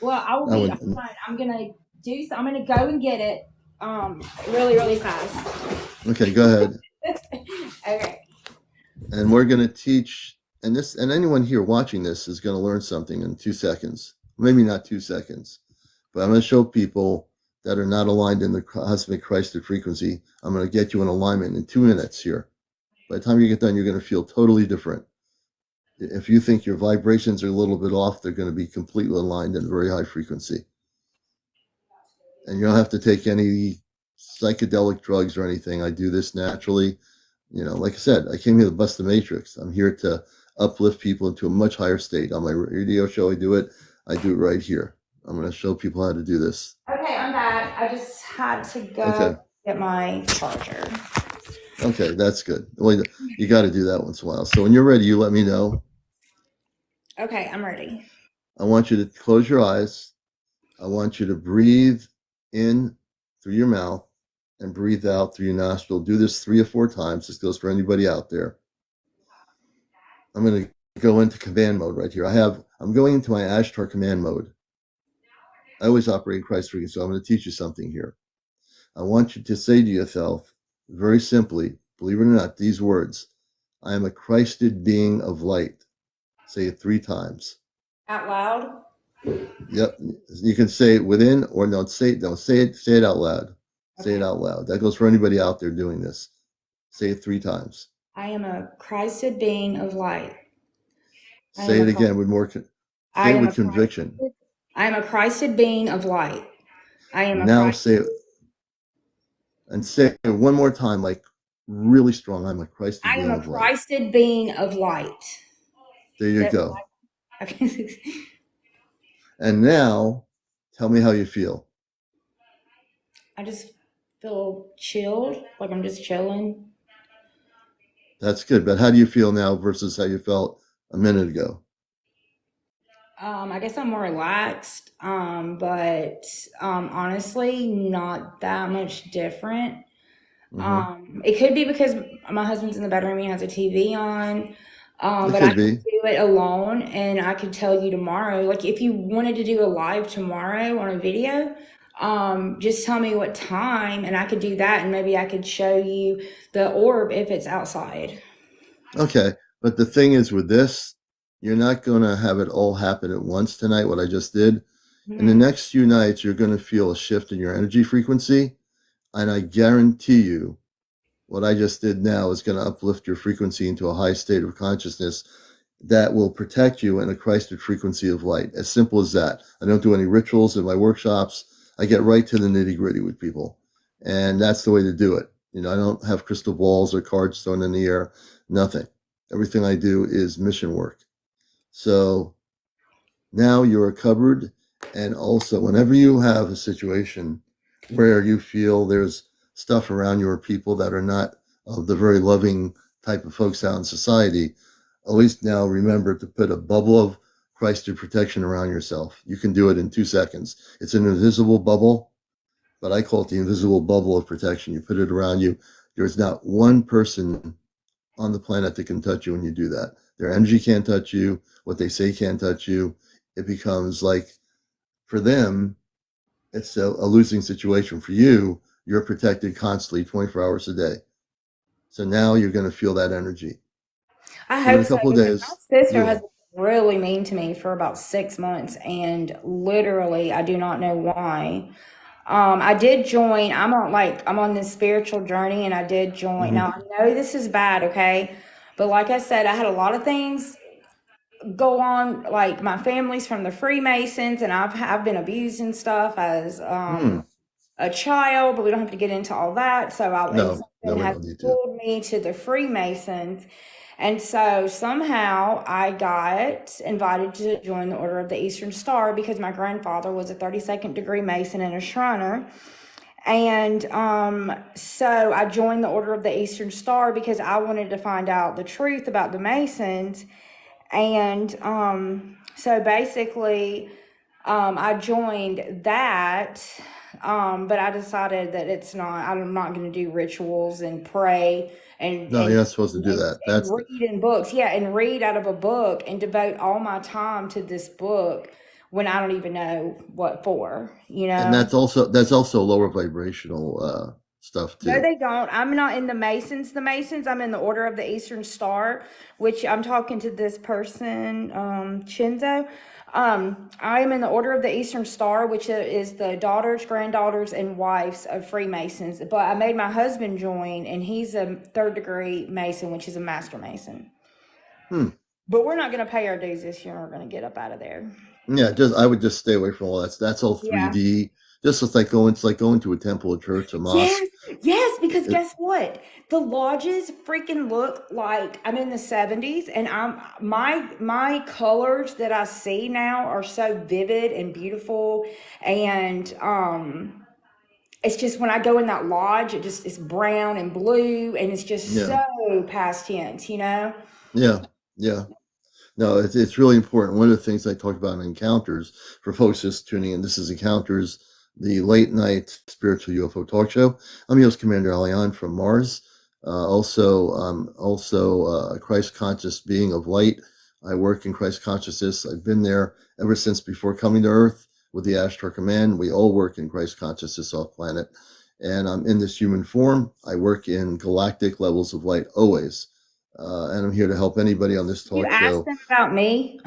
Well, I will I be would. fine. I'm gonna do. I'm gonna go and get it. Really, really fast. Okay, go ahead. Okay. And we're going to teach. And anyone here watching this is going to learn something in 2 seconds. Maybe not 2 seconds. But I'm going to show people that are not aligned in the cosmic Christed frequency. I'm going to get you in alignment in 2 minutes here. By the time you get done, you're going to feel totally different. If you think your vibrations are a little bit off, they're going to be completely aligned in a very high frequency. And you don't have to take any psychedelic drugs or anything. I do this naturally. Like I said, I came here to bust the matrix. I'm here to uplift people into a much higher state. On my radio show, I do it right here. I'm going to show people how to do this. Okay, I'm back. I just had to go Okay. get my charger. Okay, that's good. Well, you got to do that once in a while. So when you're ready, you let me know. Okay, I'm ready. I want you to close your eyes. I want you to breathe in through your mouth and breathe out through your nostril. Do this 3 or 4 times. This goes for anybody out there. I'm going to go into command mode right here. I'm going into my Ashtar command mode. I always operate in Christ frequency, so I'm going to teach you something here. I want you to say to yourself, very simply, believe it or not, these words: I am a Christed being of light. Say it 3 times. Out loud? Yep. You can say it within, or don't say it out loud. Okay. Say it out loud. That goes for anybody out there doing this. Say it 3 times. I am a Christed being of light. Say it again with more. Say it with conviction. I am a Christed being of light. I am now say it, and say it one more time, like really strong. I'm a Christed being of light. I am a Christed being of light. There you go. Okay. And now, tell me how you feel. I just feel chilled, like I'm just chilling. That's good. But how do you feel now versus how you felt a minute ago? I guess I'm more relaxed, but honestly, not that much different. Mm-hmm. It could be because my husband's in the bedroom, he has a TV on, but I could do it alone, and I could tell you tomorrow. Like, if you wanted to do a live tomorrow on a video, just tell me what time, and I could do that, and maybe I could show you the orb if it's outside. Okay, but the thing is with this, you're not going to have it all happen at once tonight, what I just did. Mm-hmm. In the next few nights, you're going to feel a shift in your energy frequency. And I guarantee you, what I just did now is going to uplift your frequency into a high state of consciousness that will protect you in a Christed frequency of light. As simple as that. I don't do any rituals in my workshops. I get right to the nitty-gritty with people. And that's the way to do it. I don't have crystal balls or cards thrown in the air. Nothing. Everything I do is mission work. So now you're covered. And also, whenever you have a situation where you feel there's stuff around you or people that are not of the very loving type of folks out in society, always now remember to put a bubble of Christed protection around yourself. You can do it in 2 seconds. It's an invisible bubble, but I call it the invisible bubble of protection. You put it around you. There's not one person on the planet that can touch you when you do that. Their energy can't touch you. What they say can't touch you. It becomes like, for them, it's a losing situation. For you, you're protected constantly 24 hours a day. So now you're going to feel that energy. I hope so. My sister has been really mean to me for about 6 months, and literally, I do not know why. I did join. I'm on this spiritual journey, and I did join. Mm-hmm. Now, I know this is bad, okay? But like I said, I had a lot of things go on. Like, my family's from the Freemasons, and I've been abused and stuff as a child, but we don't have to get into all that. So has pulled me to the Freemasons. And so somehow I got invited to join the Order of the Eastern Star because my grandfather was a 32nd degree Mason and a Shriner. And so I joined the Order of the Eastern Star because I wanted to find out the truth about the Masons. And so basically I joined that. But I decided that I'm not going to do rituals and pray no, you're not supposed to do that. That's read in books. Yeah. And read out of a book and devote all my time to this book when I don't even know what for, And that's also lower vibrational, stuff too. No, they don't. I'm not in the Masons. I'm in the Order of the Eastern Star, which I'm talking to this person, Shinzo. I am in the Order of the Eastern Star, which is the daughters, granddaughters, and wives of Freemasons. But I made my husband join, and he's a 3rd degree Mason, which is a Master Mason. But we're not going to pay our dues this year. We're going to get up out of there. Yeah, just I would just stay away from all that. That's all Yeah. 3D. Just it's like going to a temple, a church, a mosque. Yes, yes, because guess what? The lodges freaking look like I'm in the 70s, and my colors that I see now are so vivid and beautiful. And it's just when I go in that lodge, it's brown and blue, and it's just Yeah, so past tense, you know? yeah, yeah. No, it's really important. One of the things I talk about in Encounters, for folks just tuning in, this is Encounters, the late night spiritual UFO talk show. I'm your host, CmdrAleon from Mars. Also a Christ conscious being of light. I work in Christ consciousness. I've been there ever since before coming to Earth with the Ashtar Command. We all work in Christ consciousness off planet. And I'm in this human form. I work in galactic levels of light always. And I'm here to help anybody on this You talk asked show. them about me.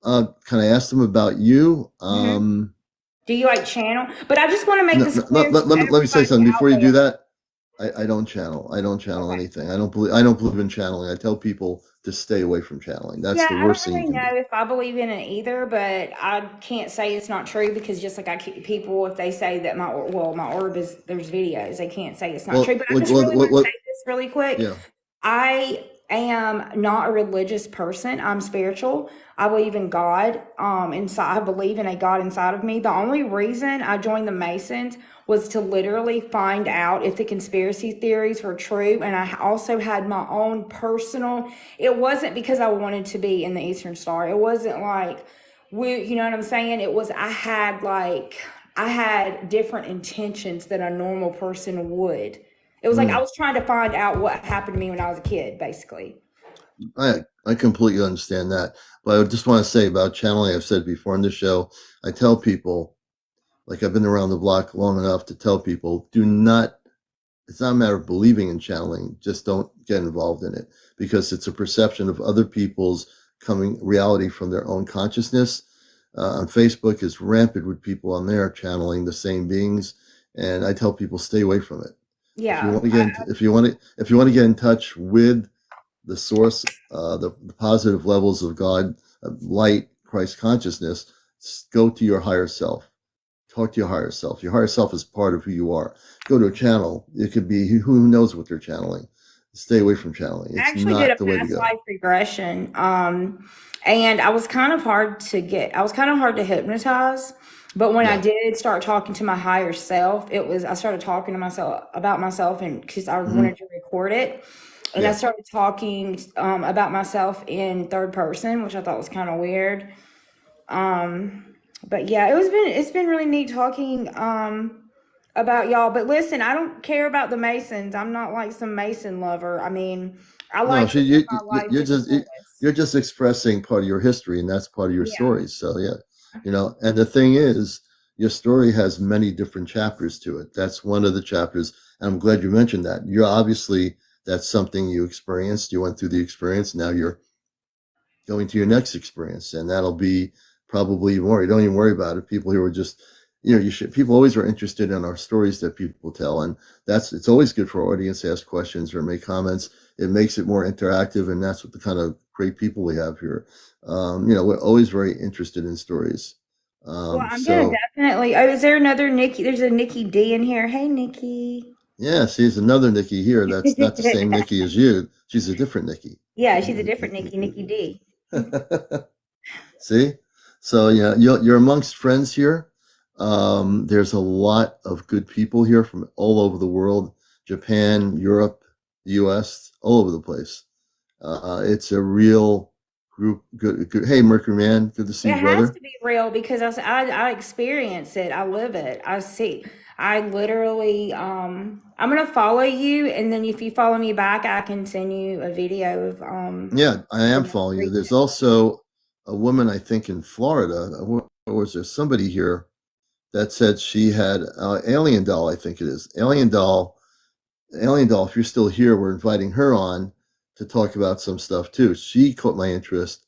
Can I ask them about you? Mhm. Do you like channel? But I just want to make No, this no, clear to let me say everybody something out before you do there. that. I don't channel. I don't channel Okay. anything. I don't believe in channeling. I tell people to stay away from channeling. That's Yeah, the I don't worst thing you really can know do. if I believe in it either, but I can't say it's not true because just like I keep people, if they say that my orb is, there's videos, they can't say it's not true. But I just really want to say this really quick. Yeah. I am not a religious person. I'm spiritual. I believe in God. Inside, I believe in a God inside of me. The only reason I joined the Masons was to literally find out if the conspiracy theories were true. And I also had my own personal. It wasn't because I wanted to be in the Eastern Star. It wasn't like you know what I'm saying? It was I had different intentions than a normal person would. It was like I Mm. was trying to find out what happened to me when I was a kid, basically. I completely understand that. But I just want to say about channeling, I've said before in the show, I tell people, like I've been around the block long enough to tell people, it's not a matter of believing in channeling, just don't get involved in it because it's a perception of other people's coming reality from their own consciousness. On Facebook is rampant with people on there channeling the same beings, and I tell people stay away from it. If you Yeah. want to get if you want to get in touch with the source, the positive levels of God, light, Christ consciousness, go to your higher self. Talk to your higher self. Your higher self is part of who you are. Go to a channel. It could be who knows what they're channeling. Stay away from channeling. I It's actually did a not the way to past go. life regression. And I was kind of I was kind of hard to hypnotize. But when I Yeah. did start talking to my higher self, I started talking to myself about myself, and because I Hmm. wanted to record it. And I Yeah. started talking about myself in third person, which I thought was kind of weird. But yeah, it's been really neat talking about y'all. But listen, I don't care about the Masons. I'm not like some Mason lover. I mean, I No, like to live my life you're to the just fullest. you're just expressing part of your history, and that's part of your Yeah. story. So yeah, and the thing is, your story has many different chapters to it. That's one of the chapters, and I'm glad you mentioned that. You're obviously that's something you experienced. You went through the experience. Now you're going to your next experience, and that'll be probably more. You don't even worry about it. People here are just, you should. People always are interested in our stories that people tell, and it's always good for our audience to ask questions or make comments. It makes it more interactive, and that's what the kind of great people we have here. We're always very interested in stories. Well, I'm gonna So definitely. Oh, is there another Nikki? There's a Nikki D in here. Hey, Nikki. yeah, see, there's another Nikki here. That's not the same Nikki as you. She's a different Nikki. Yeah, she's a different Nikki, Nikki D. See, so yeah, you're amongst friends here. There's a lot of good people here from all over the world, Japan, Europe, the U.S., all over the place. It's a real group. Good. Hey, Mercury Man, good to see It you, has brother. to be real because I experience it. I live it. I see. I literally I'm gonna follow you, and then if you follow me back, I can send you a video of Yeah, I the am most following you. There's recent. also a woman, I think, in Florida. Or was there somebody here that said she had Alien Doll? I think it is Alien Doll. Alien Doll, if you're still here, we're inviting her on to talk about some stuff too. She caught my interest.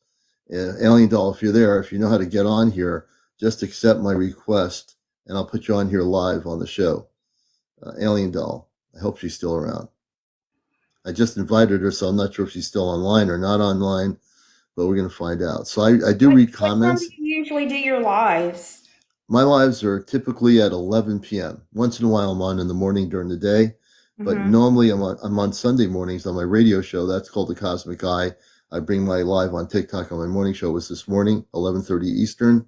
Alien Doll, if you're there, if you know how to get on here, just accept my request and I'll put you on here live on the show. Alien Doll, I hope she's still around. I just invited her, so I'm not sure if she's still online or not online. but we're going to find out. So I do read What time do comments. you usually do your lives? My lives are typically at 11 p.m. Once in a while, I'm on in the morning during the day, but Mm-hmm. normally I'm on Sunday mornings on my radio show. That's called The Cosmic Eye. I bring my live on TikTok on my morning show. It was this morning, 11:30 Eastern.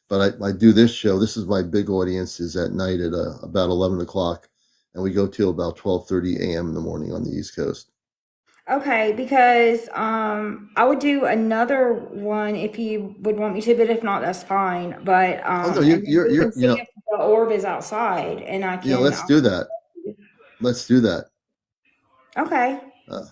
But I do this show. This is my big audience is at night at about 11 o'clock, and we go till about 12:30 a.m. in the morning on the East Coast. Okay, because I would do another one if you would want me to, but if not, that's fine. But Oh no, and then we you're can see if the orb is outside, and I yeah. can. Let's do that. Let's do that. Okay. Uh,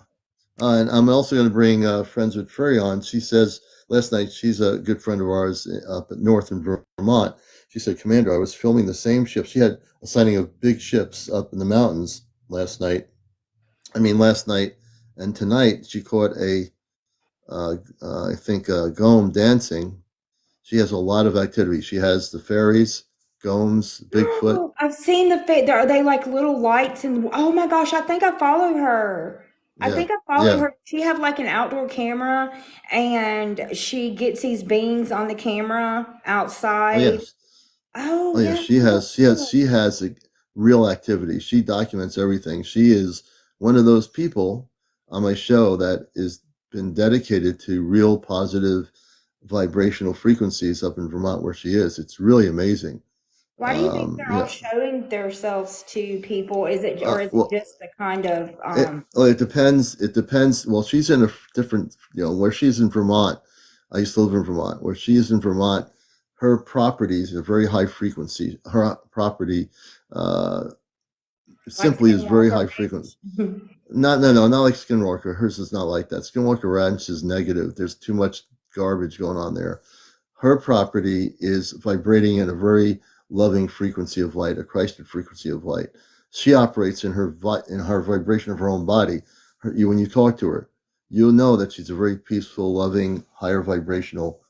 and I'm also going to bring Friends with Furry on. She says last night, she's a good friend of ours up at North in Vermont. She said, Commander, I was filming the same ship. She had a sighting of big ships up in the mountains last night. Last night and tonight she caught I think, Gome dancing. She has a lot of activity. She has the fairies, Gomes, Bigfoot. Oh, I've seen the fit. Are they like little lights? And oh my gosh, I think I follow her. I Yeah, think I follow yeah. her. She have like an outdoor camera, and she gets these beings on the camera Oh outside. yes. Oh Oh yeah, yeah. she has a real activity. She documents everything. She is one of those people on my show that is been dedicated to real positive vibrational frequencies up in Vermont where she is. It's really amazing. Why do you think they're You all know, showing themselves to people? Is it or is it well, just the kind of it depends. It depends. Well, she's in a different, where she's in Vermont. I used to live in Vermont. Where she is in Vermont, her properties are very high frequency. Her property uh, like simply is very Skinwalker high frequency. Ranch? Not like Skinwalker. Hers is not like that. Skinwalker Ranch is negative. There's too much garbage going on there. Her property is vibrating in a very loving frequency of light, a Christed frequency of light. She operates in her vibration of her own body. When you talk to her, you'll know that she's a very peaceful, loving, higher vibrational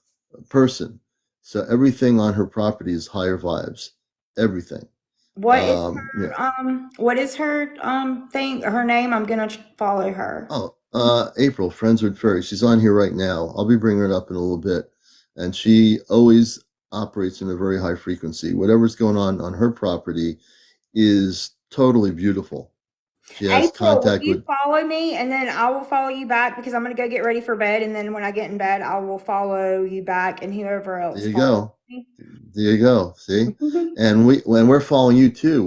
person. So everything on her property is higher vibes. Everything. Yeah. What is her thing, her name? I'm gonna follow her. Oh, April, Friends with Fairy. She's on here right now. I'll be bringing her up in a little bit. And she always operates in a very high frequency. Whatever's going on her property is totally beautiful. She has April, will contact you with, follow me and then I will follow you back because I'm gonna go get ready for bed and then when I get in bed I will follow you back and whoever there else you follows go. me. There you go. See? And when we're following you too,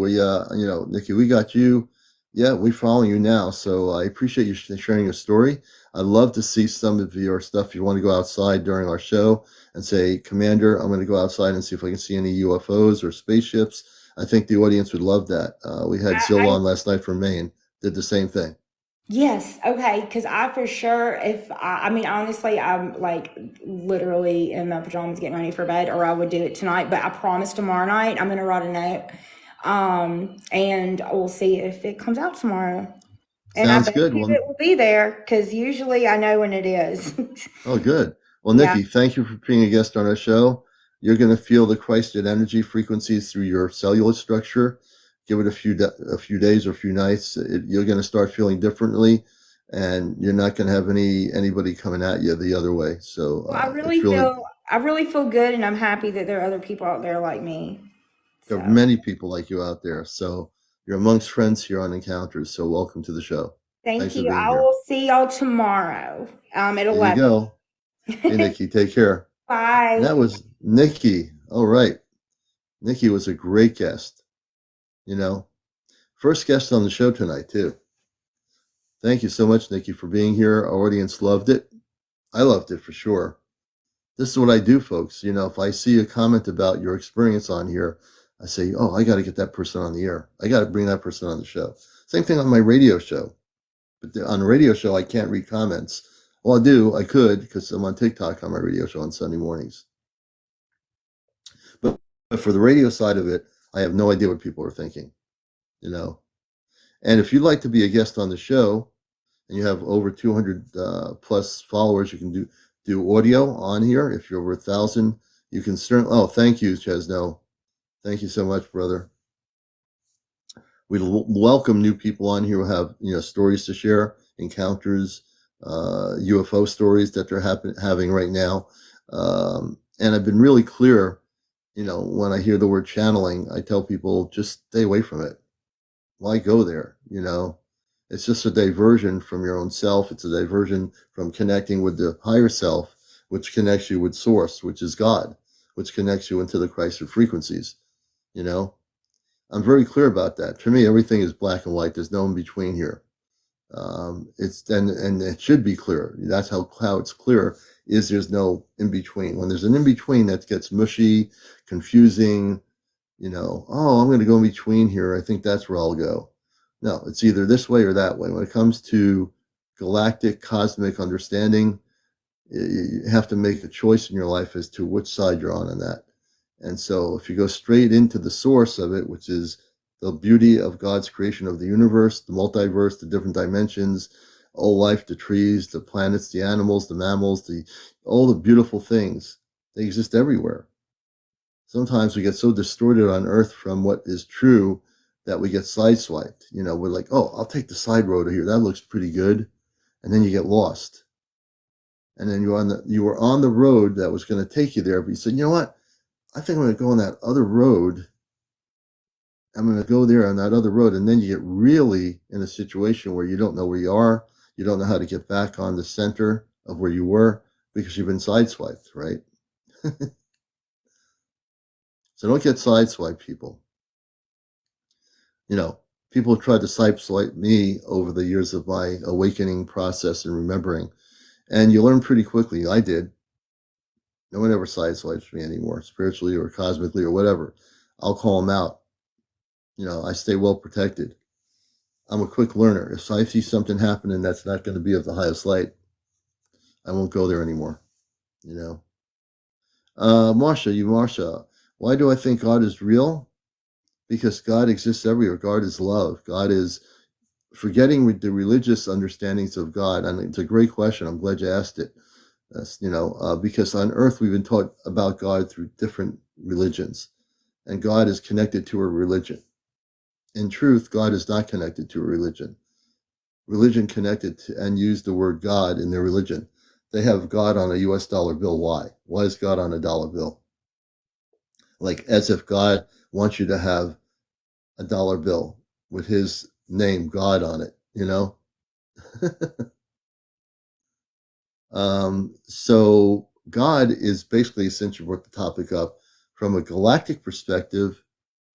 Nikki, we got you. Yeah, we follow you now. So I appreciate you sharing your story. I'd love to see some of your stuff. You want to go outside during our show and say, Commander, I'm going to go outside and see if I can see any UFOs or spaceships. I think the audience would love that. We had Zill I on last night from Maine, did the same thing. Yes, okay, because I for sure, if I mean, honestly, I'm like literally in my pajamas getting ready for bed, or I would do it tonight. But I promise tomorrow night I'm gonna write a note, and we'll see if it comes out tomorrow. And I Sounds bet good. you Well, it will be there because usually I know when it is. oh, good. Well, Yeah. Nikki, thank you for being a guest on our show. You're going to feel the Christed energy frequencies through your cellular structure. Give it a few days or a few nights. You're going to start feeling differently, and you're not going to have anybody coming at you the other way. So Well, it's really I really feel good, and I'm happy that there are other people out there like me. there are So many people like you out there. So you're amongst friends here on Encounters. So welcome to the show. thank Thanks for you. being I here. will see y'all tomorrow, at There you 11. go. Hey, Nikki, take care. And Bye. that was Nikki. All right. Nikki was a great guest. You know, first guest on the show tonight, too. Thank you so much, Nikki, for being here. Our audience loved it. I loved it for sure. This is what I do, folks. If I see a comment about your experience on here, I say, oh, I got to get that person on the air. I got to bring that person on the show. Same thing on my radio show. But on the radio show, I can't read comments. Well, I could because I'm on TikTok on my radio show on Sunday mornings. But for the radio side of it, I have no idea what people are thinking, you know. And if you'd like to be a guest on the show and you have over 200 plus followers, you can do audio on here. If you're over 1,000, you can certainly. Oh, thank you, Chesno. Thank you so much, brother. We welcome new people on here who have stories to share, encounters, UFO stories that they're having right now. And I've been really clear, when I hear the word channeling, I tell people just stay away from it. Why go there? It's just a diversion from your own self. It's a diversion from connecting with the higher self, which connects you with source, which is God, which connects you into the Christ frequencies. I'm very clear about that. For me, everything is black and white. There's no in between here. And it should be clear. That's how it's clear, is there's no in between. When there's an in between, that gets mushy, confusing. I'm going to go in between here. I think that's where I'll go. No, it's either this way or that way. When it comes to galactic, cosmic understanding, you have to make a choice in your life as to which side you're on in that. And so if you go straight into the source of it, which is the beauty of God's creation of the universe, the multiverse, the different dimensions, all life, the trees, the planets, the animals, the mammals, all the beautiful things, they exist everywhere. Sometimes we get so distorted on earth from what is true that we get sideswiped. We're like, oh, I'll take the side road here. That looks pretty good. And then you get lost. And then you were on the road that was going to take you there. But you said, you know what? I think I'm going to go on that other road. I'm going to go there on that other road. And then you get really in a situation where you don't know where you are. You don't know how to get back on the center of where you were because you've been sideswiped, right? So don't get sideswiped, people. People have tried to sideswipe me over the years of my awakening process and remembering. And you learn pretty quickly. I did. No one ever sideswipes me anymore, spiritually or cosmically or whatever. I'll call them out. I stay well protected. I'm a quick learner. If I see something happening that's not going to be of the highest light, I won't go there anymore. Marsha, why do I think God is real? Because God exists everywhere. God is love. God is forgetting the religious understandings of God. And it's a great question. I'm glad you asked it. Because on earth we've been taught about God through different religions, and God is connected to a religion. In truth, God is not connected to a religion. Religion connected to and used the word God in their religion. They have God on a US dollar bill. Why? Why is God on a dollar bill? Like as if God wants you to have a dollar bill with his name, God, on it, So God is basically, since you brought the topic up, from a galactic perspective,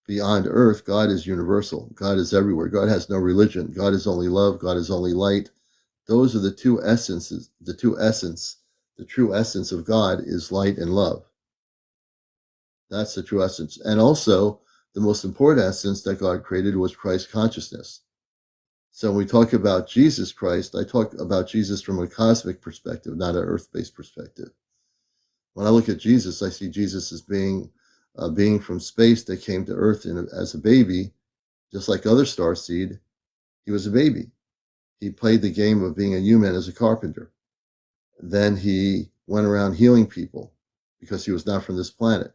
beyond Earth, God is universal. God is everywhere. God has no religion. God is only love. God is only light. Those are the two essences. The true essence of God is light and love. That's the true essence. And also, the most important essence that God created was Christ consciousness. So when we talk about Jesus Christ, I talk about Jesus from a cosmic perspective, not an earth-based perspective. When I look at Jesus, I see Jesus as being a being from space that came to earth as a baby, just like other starseed. He was a baby. He played the game of being a human as a carpenter. Then he went around healing people because he was not from this planet.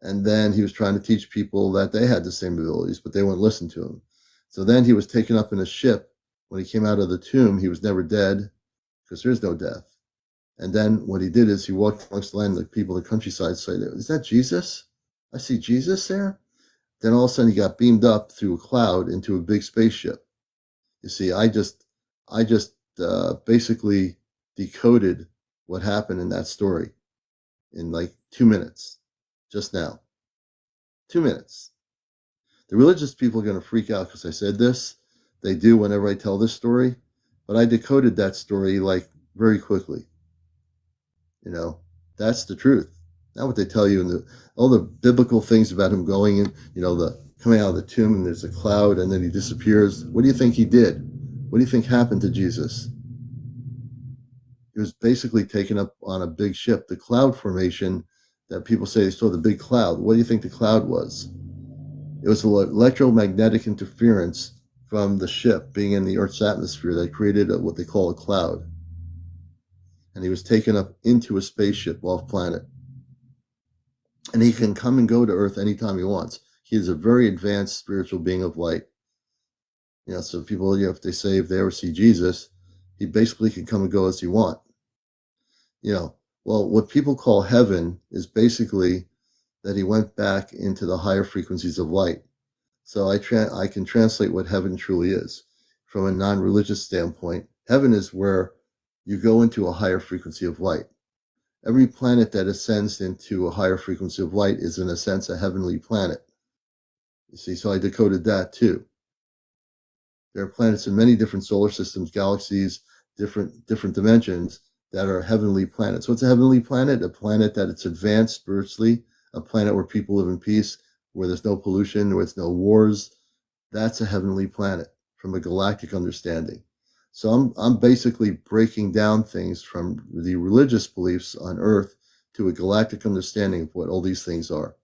And then he was trying to teach people that they had the same abilities, but they wouldn't listen to him. So then he was taken up in a ship. When he came out of the tomb, he was never dead because there's no death. And then what he did is he walked amongst the land, the people of the countryside say, is that Jesus? I see Jesus there. Then all of a sudden he got beamed up through a cloud into a big spaceship. You see, I just basically decoded what happened in that story in like 2 minutes, just now. 2 minutes. The religious people are going to freak out because I said this. They do whenever I tell this story, but I decoded that story like very quickly. That's the truth. Not what they tell you in all the biblical things about him going in, the coming out of the tomb and there's a cloud and then he disappears. What do you think he did? What do you think happened to Jesus? He was basically taken up on a big ship. The cloud formation that people say they saw the big cloud. What do you think the cloud was? It was electromagnetic interference from the ship being in the Earth's atmosphere that created what they call a cloud. And he was taken up into a spaceship off planet. And he can come and go to Earth anytime he wants. He is a very advanced spiritual being of light. So people, if they say if they ever see Jesus, He basically can come and go as he want. Well, what people call heaven is basically that he went back into the higher frequencies of light. So I can translate what heaven truly is from a non-religious standpoint. Heaven is where you go into a higher frequency of light. Every planet that ascends into a higher frequency of light is, in a sense, a heavenly planet. You see, so I decoded that too. There are planets in many different solar systems, galaxies, different dimensions that are heavenly planets. What's a heavenly planet? A planet that it's advanced spiritually, a planet where people live in peace, where there's no pollution, where there's no wars. That's a heavenly planet from a galactic understanding. So I'm basically breaking down things from the religious beliefs on Earth to a galactic understanding of what all these things are.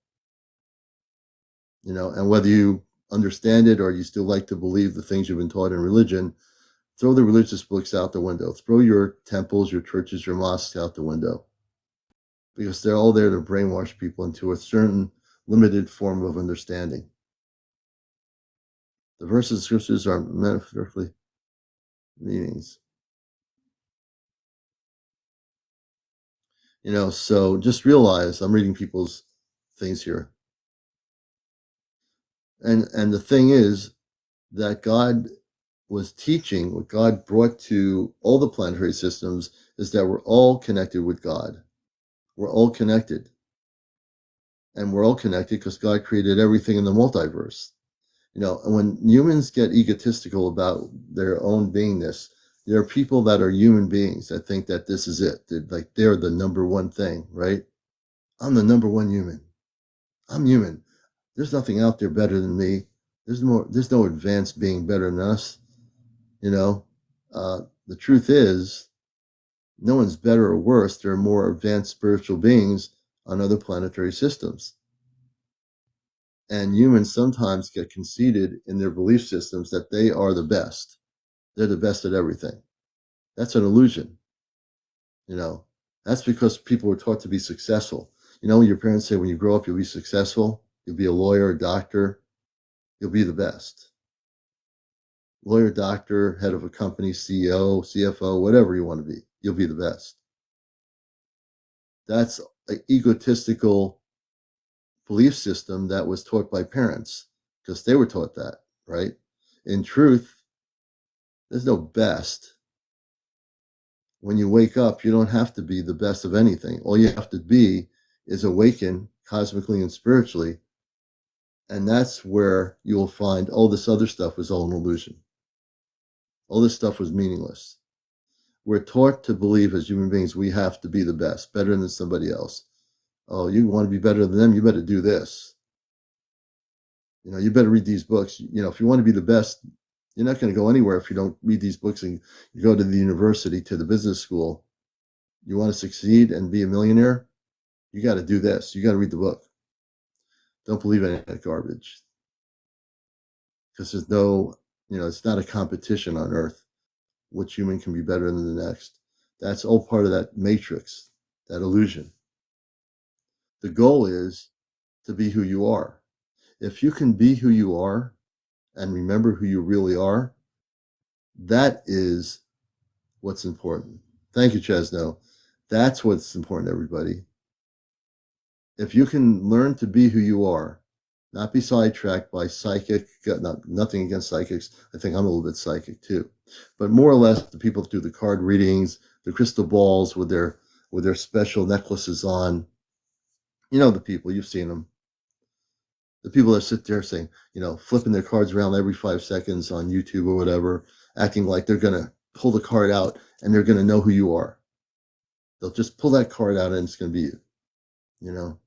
And whether you understand it or you still like to believe the things you've been taught in religion, throw the religious books out the window. Throw your temples, your churches, your mosques out the window, because they're all there to brainwash people into a certain limited form of understanding. The verses of scriptures are metaphorically meanings. So just realize I'm reading people's things here. And the thing is that God was teaching, what God brought to all the planetary systems is that we're all connected with God. We're all connected. And we're all connected because God created everything in the multiverse. And when humans get egotistical about their own beingness, there are people that are human beings that think that this is it. They're the number one thing, right? I'm the number one human. I'm human. There's nothing out there better than me. There's no advanced being better than us. The truth is, no one's better or worse. There are more advanced spiritual beings on other planetary systems. And humans sometimes get conceited in their belief systems that they are the best. They're the best at everything. That's an illusion. That's because people were taught to be successful. When your parents say when you grow up, you'll be successful, you'll be a lawyer, a doctor, you'll be the best. Lawyer, doctor, head of a company, CEO, CFO, whatever you want to be, you'll be the best. That's an egotistical belief system that was taught by parents because they were taught that, right? In truth, there's no best. When you wake up, you don't have to be the best of anything. All you have to be is awaken cosmically and spiritually. And that's where you'll find all this other stuff was all an illusion. All this stuff was meaningless. We're taught to believe as human beings we have to be the best, better than somebody else. Oh, you want to be better than them, you better do this. You better read these books. If you want to be the best, you're not going to go anywhere if you don't read these books and you go to the university, to the business school. You want to succeed and be a millionaire? You got to do this. You got to read the book. Don't believe any of that garbage. Because there's no, it's not a competition on Earth. Which human can be better than the next? That's all part of that matrix, that illusion. The goal is to be who you are. If you can be who you are and remember who you really are, that is what's important. Thank you, Chesno. That's what's important, everybody. If you can learn to be who you are, not be sidetracked by psychic, nothing against psychics. I think I'm a little bit psychic too. But more or less, the people that do the card readings, the crystal balls with their special necklaces on, the people, you've seen them. The people that sit there saying, flipping their cards around every 5 seconds on YouTube or whatever, acting like they're going to pull the card out and they're going to know who you are. They'll just pull that card out and it's going to be you.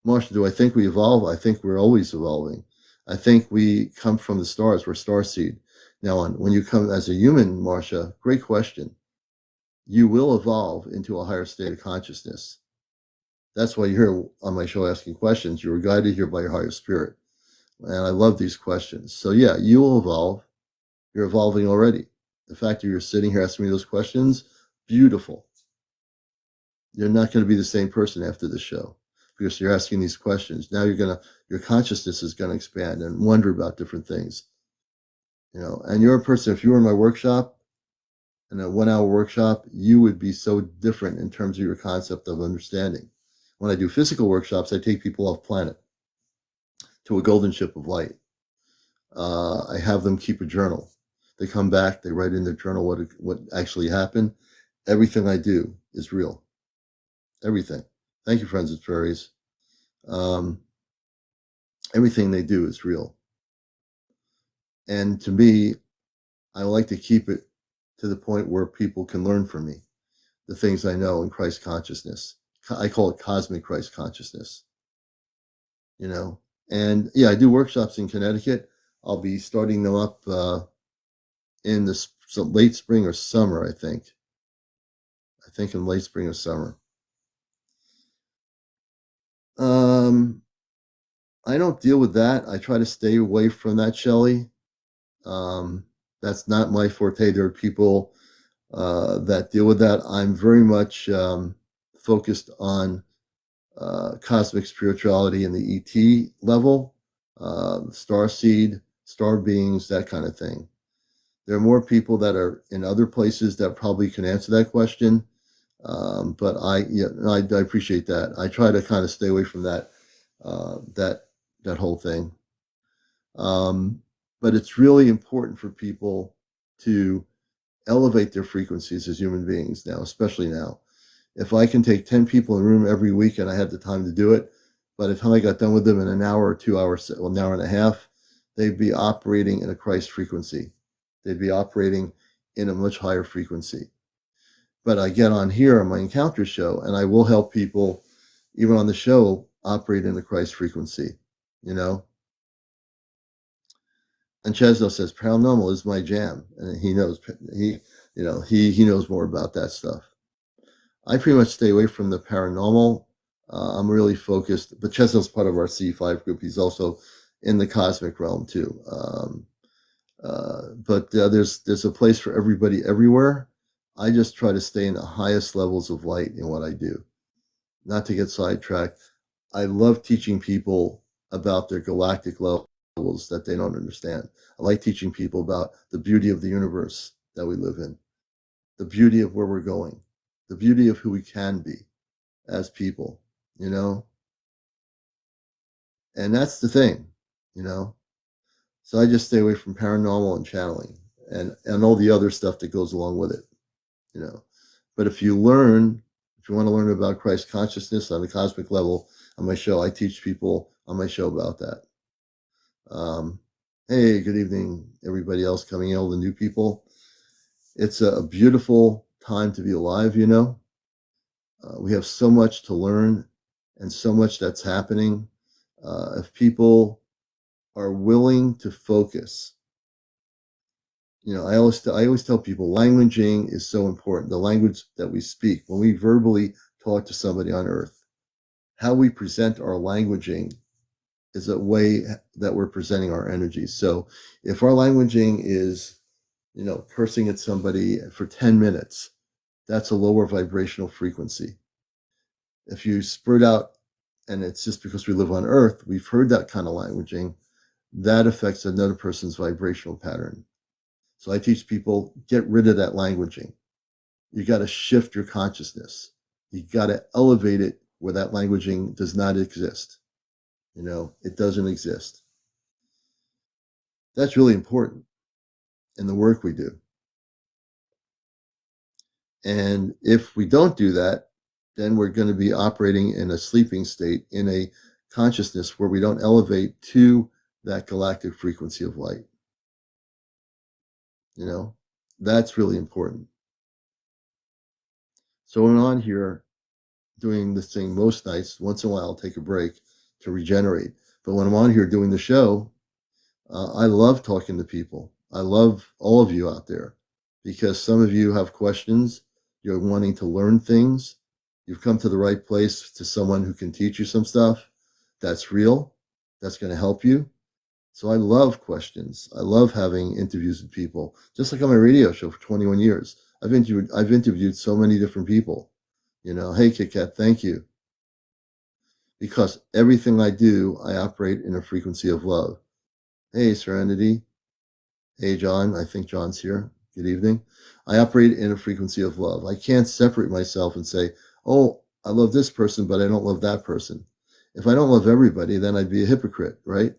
Marsha, do I think we evolve? I think we're always evolving. I think we come from the stars. We're starseed. Now, when you come as a human, Marsha, great question. You will evolve into a higher state of consciousness. That's why you're here on my show asking questions. You were guided here by your higher spirit. And I love these questions. So yeah, you will evolve. You're evolving already. The fact that you're sitting here asking me those questions, beautiful. You're not going to be the same person after the show because you're asking these questions. Now your consciousness is going to expand and wonder about different things. And you're a person, if you were in my workshop, in a 1 hour workshop, you would be so different in terms of your concept of understanding. When I do physical workshops, I take people off planet to a golden ship of light. I have them keep a journal. They come back, they write in their journal what actually happened. Everything I do is real. Everything. Thank you, friends and fairies. Everything they do is real. And to me, I like to keep it to the point where people can learn from me the things I know in Christ consciousness. I call it cosmic Christ consciousness. And yeah, I do workshops in Connecticut. I'll be starting them up in the late spring or summer, I think. In late spring or summer. I don't deal with that. I try to stay away from that, Shelley. That's not my forte. There are people that deal with that. I'm very much focused on cosmic spirituality and the ET level, star seed, star beings, that kind of thing. There are more people that are in other places that probably can answer that question. But I appreciate that. I try to kind of stay away from that whole thing. But it's really important for people to elevate their frequencies as human beings now, especially now. If I can take 10 people in a room every week and I had the time to do it, by the time I got done with them in an hour or 2 hours, well, an hour and a half, they'd be operating in a Christ frequency. They'd be operating in a much higher frequency. But I get on here on my encounter show and I will help people, even on the show, operate in the Christ frequency, And Chesno says paranormal is my jam, and he knows he knows more about that stuff. I pretty much stay away from the paranormal. I'm really focused, but Chesno's part of our C5 group. He's also in the cosmic realm too. But there's a place for everybody everywhere. I just try to stay in the highest levels of light in what I do, not to get sidetracked. I love teaching people about their galactic levels that they don't understand. I like teaching people about the beauty of the universe that we live in, the beauty of where we're going, the beauty of who we can be as people, And that's the thing, So I just stay away from paranormal and channeling and all the other stuff that goes along with it, But if you want to learn about Christ consciousness on the cosmic level, on my show, I teach people on my show about that. Hey, good evening, everybody else coming in, all the new people. It's a beautiful time to be alive, We have so much to learn and so much that's happening. If people are willing to focus, I always tell people languaging is so important. The language that we speak when we verbally talk to somebody on Earth, how we present our languaging is a way that we're presenting our energy. So if our languaging is, cursing at somebody for 10 minutes, that's a lower vibrational frequency. If you spurt out, and it's just because we live on Earth, we've heard that kind of languaging, that affects another person's vibrational pattern. So I teach people, get rid of that languaging. You got to shift your consciousness. You got to elevate it where that languaging does not exist. It doesn't exist. That's really important in the work we do. And if we don't do that, then we're going to be operating in a sleeping state, in a consciousness where we don't elevate to that galactic frequency of light. That's really important. So when I'm on here doing this thing most nights, once in a while I'll take a break to regenerate. But when I'm on here doing the show, I love talking to people. I love all of you out there because some of you have questions. You're wanting to learn things. You've come to the right place, to someone who can teach you some stuff that's real, that's going to help you. So I love questions. I love having interviews with people, just like on my radio show for 21 years. I've interviewed so many different people. Hey, Kit Kat, thank you. Because everything I do, I operate in a frequency of love. Hey, Serenity. Hey, John. I think John's here. Good evening. I operate in a frequency of love. I can't separate myself and say, oh, I love this person, but I don't love that person. If I don't love everybody, then I'd be a hypocrite, right?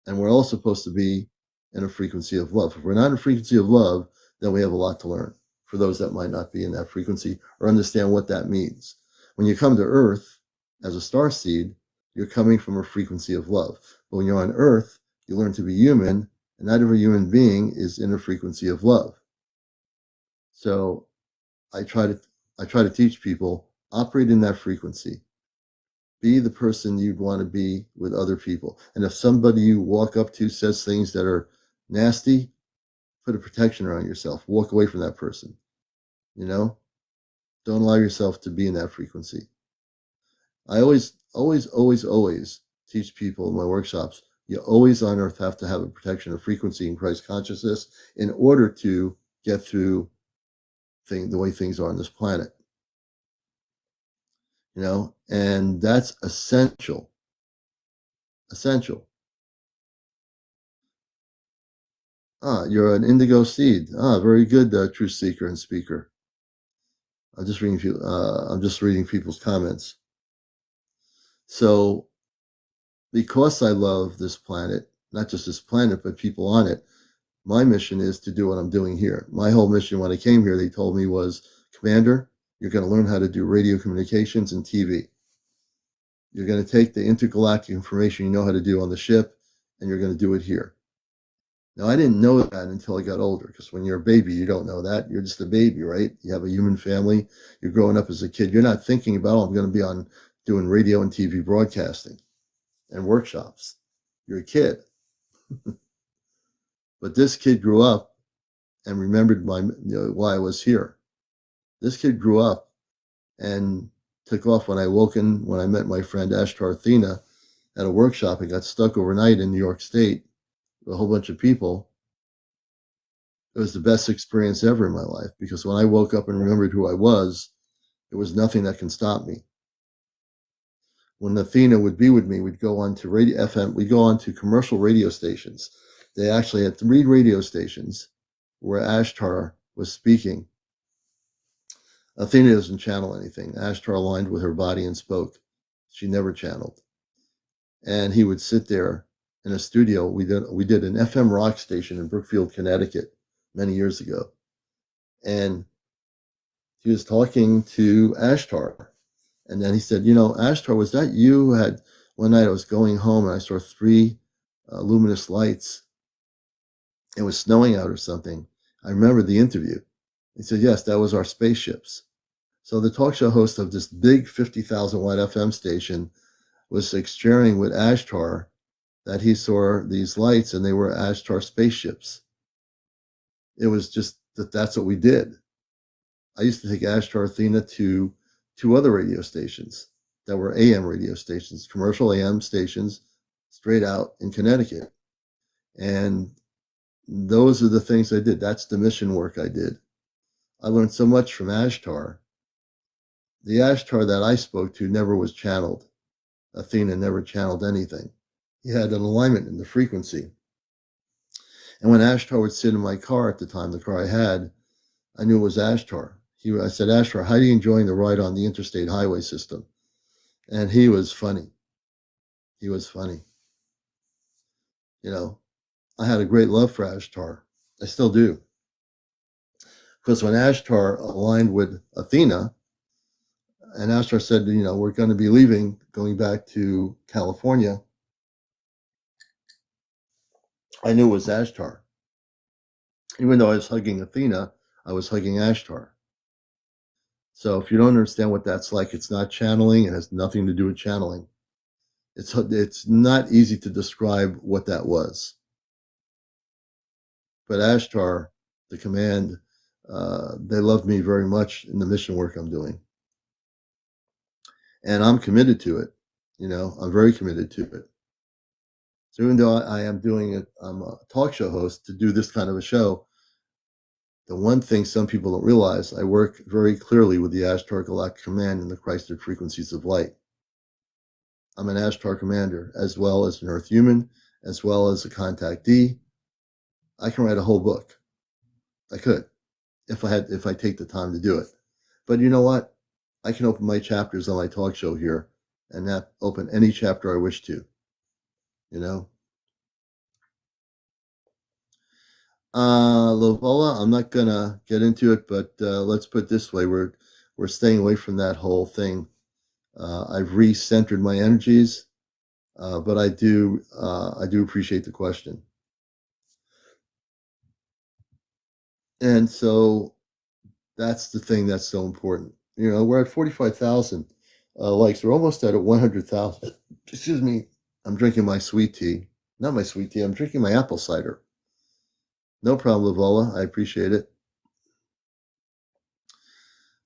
And we're all supposed to be in a frequency of love. If we're not in a frequency of love, then we have a lot to learn for those that might not be in that frequency or understand what that means. When you come to Earth as a star seed, you're coming from a frequency of love. But when you're on Earth, you learn to be human, and not every human being is in a frequency of love. So I try to teach people, operate in that frequency. Be the person you'd want to be with other people. And if somebody you walk up to says things that are nasty, put a protection around yourself. Walk away from that person. You know, don't allow yourself to be in that frequency. I always teach people in my workshops, you always on earth have to have a protection of frequency and Christ consciousness in order to get through the way things are on this planet. You know, and that's essential. Essential. You're an indigo seed. Very good, truth seeker and speaker. I'm just reading people's comments. So, because I love this planet, not just this planet, but people on it, my mission is to do what I'm doing here. My whole mission when I came here, they told me was, Commander, you're going to learn how to do radio communications and TV. You're going to take the intergalactic information you know how to do on the ship, and you're going to do it here. Now, I didn't know that until I got older, because when you're a baby, you don't know that. You're just a baby, right? You have a human family. You're growing up as a kid. You're not thinking about, oh, I'm going to be on doing radio and TV broadcasting and workshops. You're a kid. But this kid grew up and remembered why I was here. This kid grew up and took off when I met my friend Ashtar Athena at a workshop. I got stuck overnight in New York State with a whole bunch of people. It was the best experience ever in my life, because when I woke up and remembered who I was, there was nothing that can stop me. When Athena would be with me, we'd go on to radio FM, we'd go on to commercial radio stations. They actually had 3 radio stations where Ashtar was speaking. Athena doesn't channel anything. Ashtar aligned with her body and spoke. She never channeled. And he would sit there in a studio. We did an FM rock station in Brookfield, Connecticut many years ago. And he was talking to Ashtar. And then he said, Ashtar, was that you who had, one night I was going home and I saw 3 luminous lights. It was snowing out or something. I remember the interview. He said, yes, that was our spaceships. So the talk show host of this big 50,000 watt FM station was sharing with Ashtar that he saw these lights and they were Ashtar spaceships. It was just that's what we did. I used to take Ashtar Athena to 2 other radio stations that were AM radio stations, commercial AM stations, straight out in Connecticut. And those are the things I did. That's the mission work I did. I learned so much from Ashtar. The Ashtar that I spoke to never was channeled. Athena never channeled anything. He had an alignment in the frequency. And when Ashtar would sit in my car at the time, the car I had, I knew it was Ashtar. I said, Ashtar, how are you enjoying the ride on the interstate highway system? And he was funny. He was funny. I had a great love for Ashtar. I still do. Because when Ashtar aligned with Athena, and Ashtar said, we're going to be leaving, going back to California, I knew it was Ashtar. Even though I was hugging Athena, I was hugging Ashtar. So if you don't understand what that's like, it's not channeling. It has nothing to do with channeling. It's not easy to describe what that was. But Ashtar, the command, they love me very much in the mission work I'm doing. And I'm committed to it. I'm very committed to it. So even though I am doing it, I'm a talk show host to do this kind of a show, the one thing some people don't realize, I work very clearly with the Ashtar Galactic Command and the Christed frequencies of light. I'm an Ashtar commander, as well as an Earth human, as well as a contactee, I can write a whole book. I could if I take the time to do it. But you know what? I can open my chapters on my talk show here and not open any chapter I wish to. You know, Lovola, I'm not gonna get into it, but let's put it this way: we're staying away from that whole thing. I've recentered my energies, but I do appreciate the question. And so that's the thing that's so important. You know, we're at 45,000 likes. We're almost at 100,000. Excuse me. I'm drinking my sweet tea. Not my sweet tea. I'm drinking my apple cider. No problem, Lavola. I appreciate it.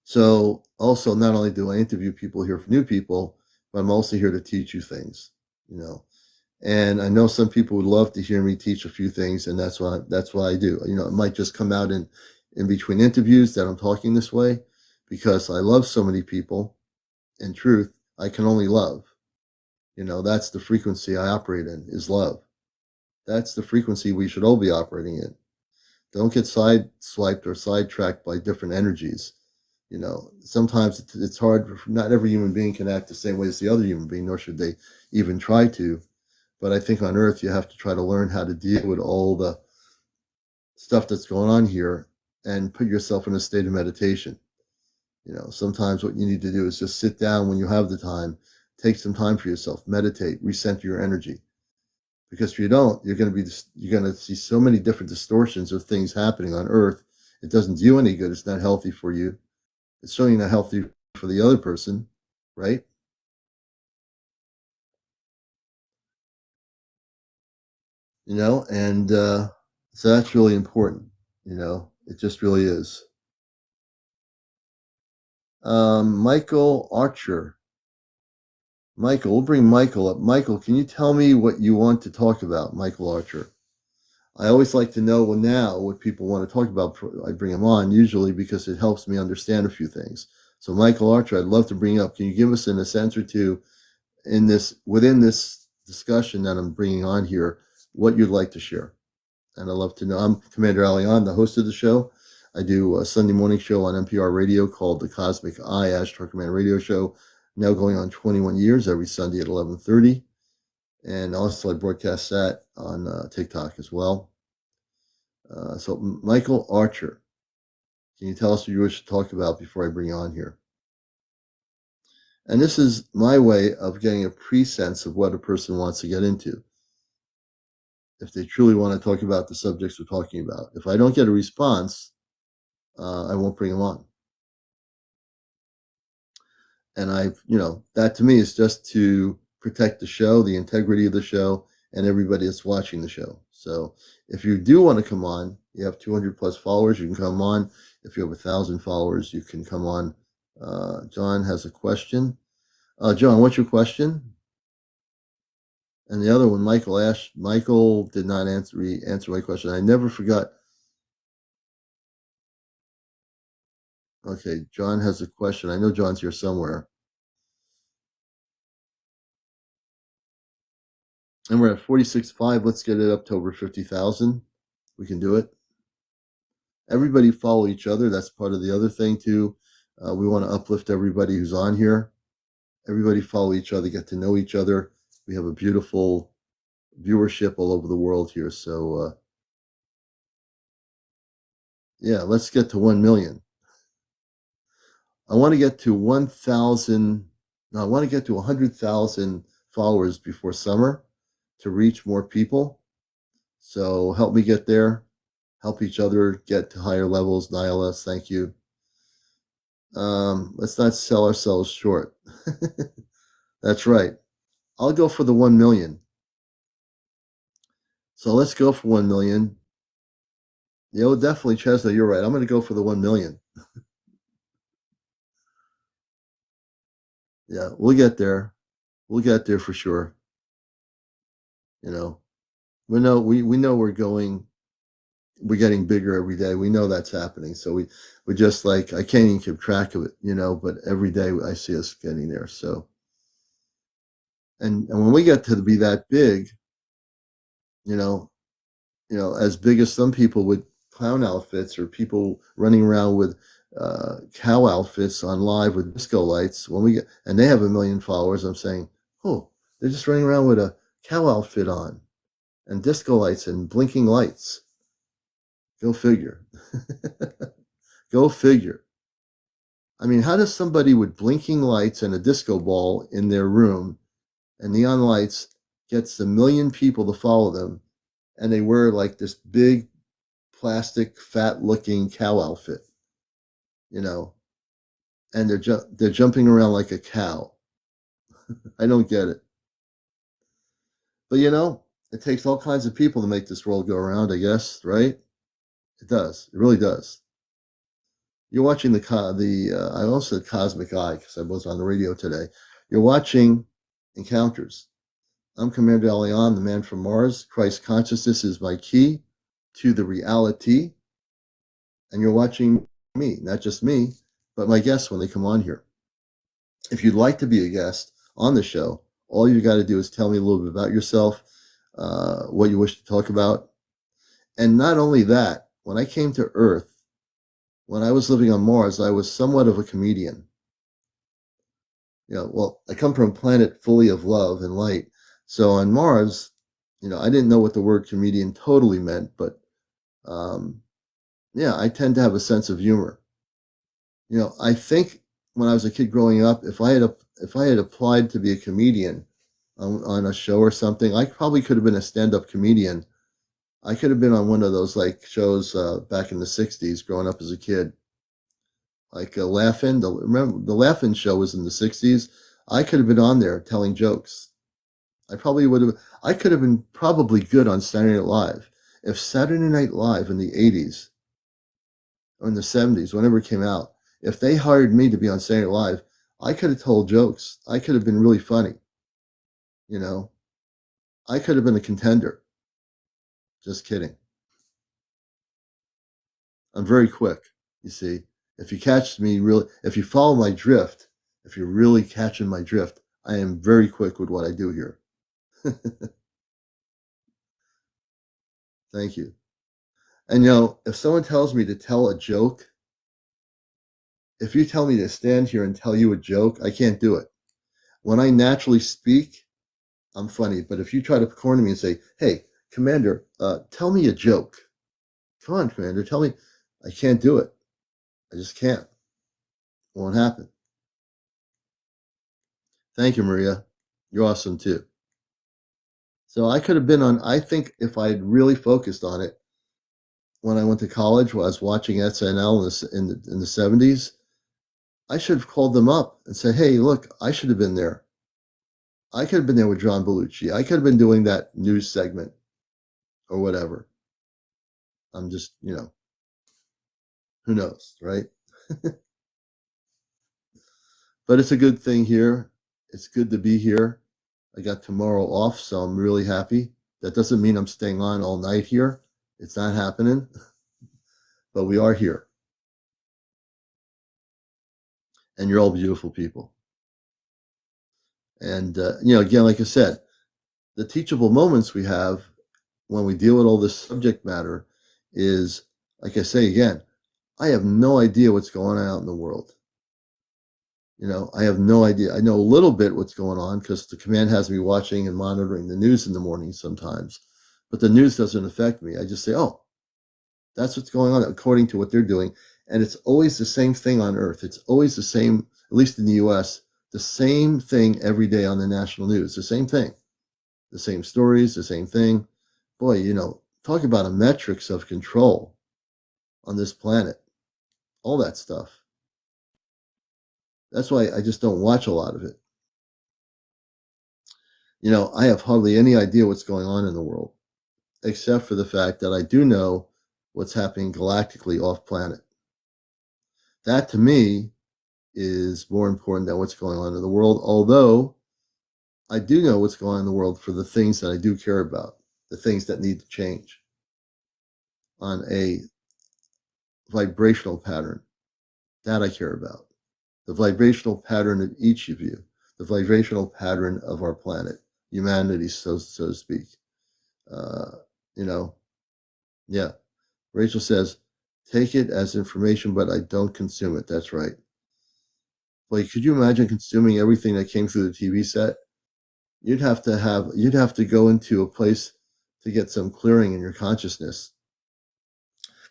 So, also, not only do I interview people here for new people, but I'm also here to teach you things. You know, and I know some people would love to hear me teach a few things, and that's why I do. You know, it might just come out in between interviews that I'm talking this way because I love so many people. In truth, I can only love. You know, that's the frequency I operate in is love. That's the frequency we should all be operating in. Don't get sideswiped or sidetracked by different energies. You know, sometimes it's hard. Not every human being can act the same way as the other human being, nor should they even try to. But I think on Earth, you have to try to learn how to deal with all the stuff that's going on here and put yourself in a state of meditation. You know, sometimes what you need to do is just sit down when you have the time, take some time for yourself, meditate, recenter your energy. Because if you don't, you're going to see so many different distortions of things happening on Earth. It doesn't do you any good. It's not healthy for you. It's certainly not healthy for the other person, right? You know, and so that's really important. You know, it just really is. Michael Archer. Michael, we'll bring Michael up. Michael, can you tell me what you want to talk about, Michael Archer? I always like to know now what people want to talk about before I bring them on, usually because it helps me understand a few things. So, Michael Archer, I'd love to bring up. Can you give us in a sense or two within this discussion that I'm bringing on here, what you'd like to share? And I'd love to know. I'm CmdrAleon, the host of the show. I do a Sunday morning show on NPR radio called the Cosmic Eye Ashtar Command Radio Show, now going on 21 years every Sunday at 11:30. And also I broadcast that on TikTok as well. So Michael Archer, can you tell us what you wish to talk about before I bring you on here? And this is my way of getting a pre-sense of what a person wants to get into. If they truly want to talk about the subjects we're talking about. If I don't get a response, I won't bring them on. And that to me is just to protect the show, the integrity of the show, and everybody that's watching the show. So if you do want to come on, you have 200 plus followers, you can come on. If you have 1,000 followers, you can come on. John has a question. John, what's your question? And the other one, Michael did not answer my question. I never forgot. Okay, John has a question. I know John's here somewhere. And we're at 46.5. Let's get it up to over 50,000. We can do it. Everybody follow each other. That's part of the other thing too. We want to uplift everybody who's on here. Everybody follow each other, get to know each other. We have a beautiful viewership all over the world here. So yeah, let's get to 1 million. I want to get to 1,000. No, I want to get to 100,000 followers before summer to reach more people. So help me get there. Help each other get to higher levels. Nyla, thank you. Let's not sell ourselves short. That's right. I'll go for the 1 million. So let's go for 1 million. Yeah, definitely, Chesna, you're right. I'm going to go for the 1 million. Yeah, we'll get there. We'll get there for sure. You know, we know we're getting bigger every day. We know that's happening. So we just I can't even keep track of it, but every day I see us getting there. So, and when we get to be that big, as big as some people with clown outfits, or people running around with cow outfits on live with disco lights. When we get, and they have 1 million followers, I'm saying, oh, they're just running around with a cow outfit on and disco lights and blinking lights. Go figure. Go figure. I mean, how does somebody with blinking lights and a disco ball in their room and neon lights gets 1 million people to follow them, and they wear like this big plastic fat looking cow outfit, you know, and they're jumping around like a cow? I don't get it. But it takes all kinds of people to make this world go around, I guess, right? It does. It really does. You're watching I also said Cosmic Eye because I was on the radio today. You're watching Encounters. I'm CmdrAleon, the man from Mars. Christ consciousness is my key to the reality. And you're watching me, not just me, but my guests when they come on here. If you'd like to be a guest on the show, all you got to do is tell me a little bit about yourself, what you wish to talk about. And not only that, when I came to Earth, when I was living on Mars, I was somewhat of a comedian. Well, I come from a planet fully of love and light. So on Mars, I didn't know what the word comedian totally meant, but I tend to have a sense of humor. I think when I was a kid growing up, if I had applied to be a comedian on a show or something, I probably could have been a stand-up comedian. I could have been on one of those like shows back in the '60s, growing up as a kid, like Laugh-In. Remember the Laugh-In show was in the '60s. I could have been on there telling jokes. I probably would have. I could have been probably good on Saturday Night Live. If Saturday Night Live in the '80s or in the '70s, whenever it came out, if they hired me to be on Saturday Night Live, I could have told jokes. I could have been really funny. I could have been a contender. Just kidding. I'm very quick, you see. If you catch me really, if you follow my drift, if you're really catching my drift, I am very quick with what I do here. Thank you. And if someone tells me to tell a joke, if you tell me to stand here and tell you a joke, I can't do it. When I naturally speak, I'm funny. But if you try to corner me and say, hey, Commander, tell me a joke. Come on, Commander, tell me. I can't do it. I just can't. It won't happen. Thank you, Maria. You're awesome too. So I could have been on, I think if I had really focused on it when I went to college, while I was watching SNL in the 70s, I should have called them up and said, hey, look, I should have been there. I could have been there with John Belushi. I could have been doing that news segment or whatever. I'm just, who knows, right? But it's a good thing here. It's good to be here. I got tomorrow off, so I'm really happy. That doesn't mean I'm staying on all night here. It's not happening. But we are here. And you're all beautiful people. And, again, like I said, the teachable moments we have when we deal with all this subject matter is, like I say again, I have no idea what's going on out in the world. I have no idea. I know a little bit what's going on because the command has me watching and monitoring the news in the morning sometimes. But the news doesn't affect me. I just say, oh, that's what's going on according to what they're doing. And it's always the same thing on Earth. It's always the same, at least in the US, the same thing every day on the national news, the same thing, the same stories, the same thing. Boy, talk about a metrics of control on this planet, all that stuff. That's why I just don't watch a lot of it. I have hardly any idea what's going on in the world, except for the fact that I do know what's happening galactically off planet. That to me is more important than what's going on in the world, although I do know what's going on in the world for the things that I do care about, the things that need to change on a vibrational pattern. That I care about. The vibrational pattern of each of you, the vibrational pattern of our planet, humanity, so to speak. Yeah. Rachel says, take it as information, but I don't consume it. That's right. Like, could you imagine consuming everything that came through the TV set? You'd have to go into a place to get some clearing in your consciousness.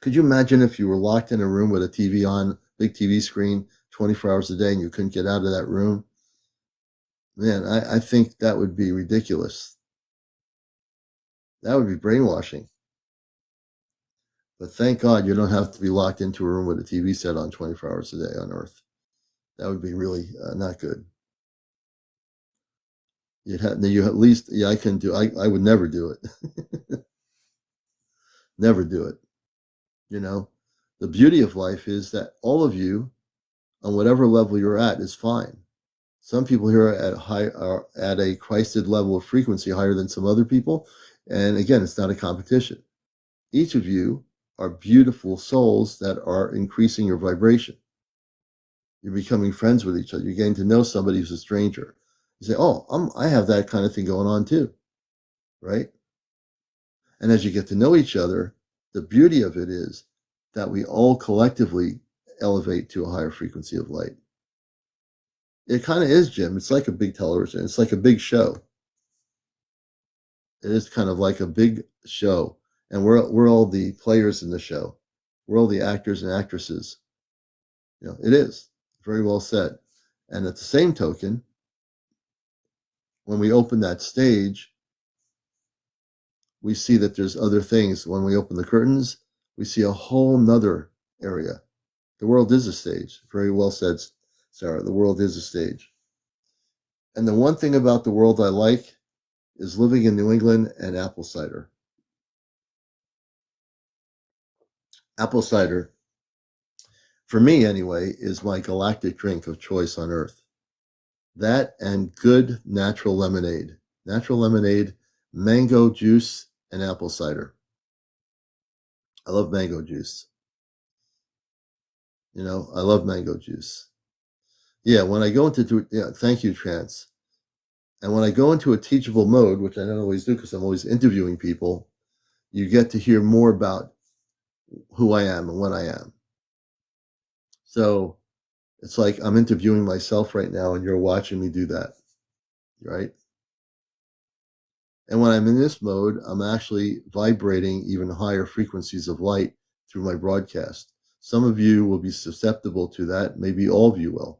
Could you imagine if you were locked in a room with a TV on, big TV screen, 24 hours a day, and you couldn't get out of that room? Man, I think that would be ridiculous. That would be brainwashing. But thank God you don't have to be locked into a room with a TV set on 24 hours a day on Earth. That would be really not good. You at least, yeah, I would never do it. Never do it. You know, the beauty of life is that all of you, on whatever level you're at, is fine. Some people here are at a Christed level of frequency higher than some other people. And again, it's not a competition. Each of you are beautiful souls that are increasing your vibration. You're becoming friends with each other. You're getting to know somebody who's a stranger. You say, oh, I have that kind of thing going on too, right? And as you get to know each other, the beauty of it is that we all collectively elevate to a higher frequency of light. It kind of is, Jim. It's like a big television. It's like a big show. It is kind of like a big show. And we're all the players in the show. We're all the actors and actresses. You know, it is. Very well said. And at the same token, when we open that stage, we see that there's other things. When we open the curtains, we see a whole nother area. The world is a stage. Very well said, Sarah. The world is a stage. And the one thing about the world I like is living in New England and apple cider. Apple cider, for me anyway, is my galactic drink of choice on Earth. That and good natural lemonade. Natural lemonade, mango juice, and apple cider. I love mango juice. You know, I love mango juice. Yeah, when I go into, thank you, Trance. And when I go into a teachable mode, which I don't always do because I'm always interviewing people, you get to hear more about who I am and what I am. So it's like I'm interviewing myself right now and you're watching me do that, right? And when I'm in this mode, I'm actually vibrating even higher frequencies of light through my broadcast. Some of you will be susceptible to that. Maybe all of you will.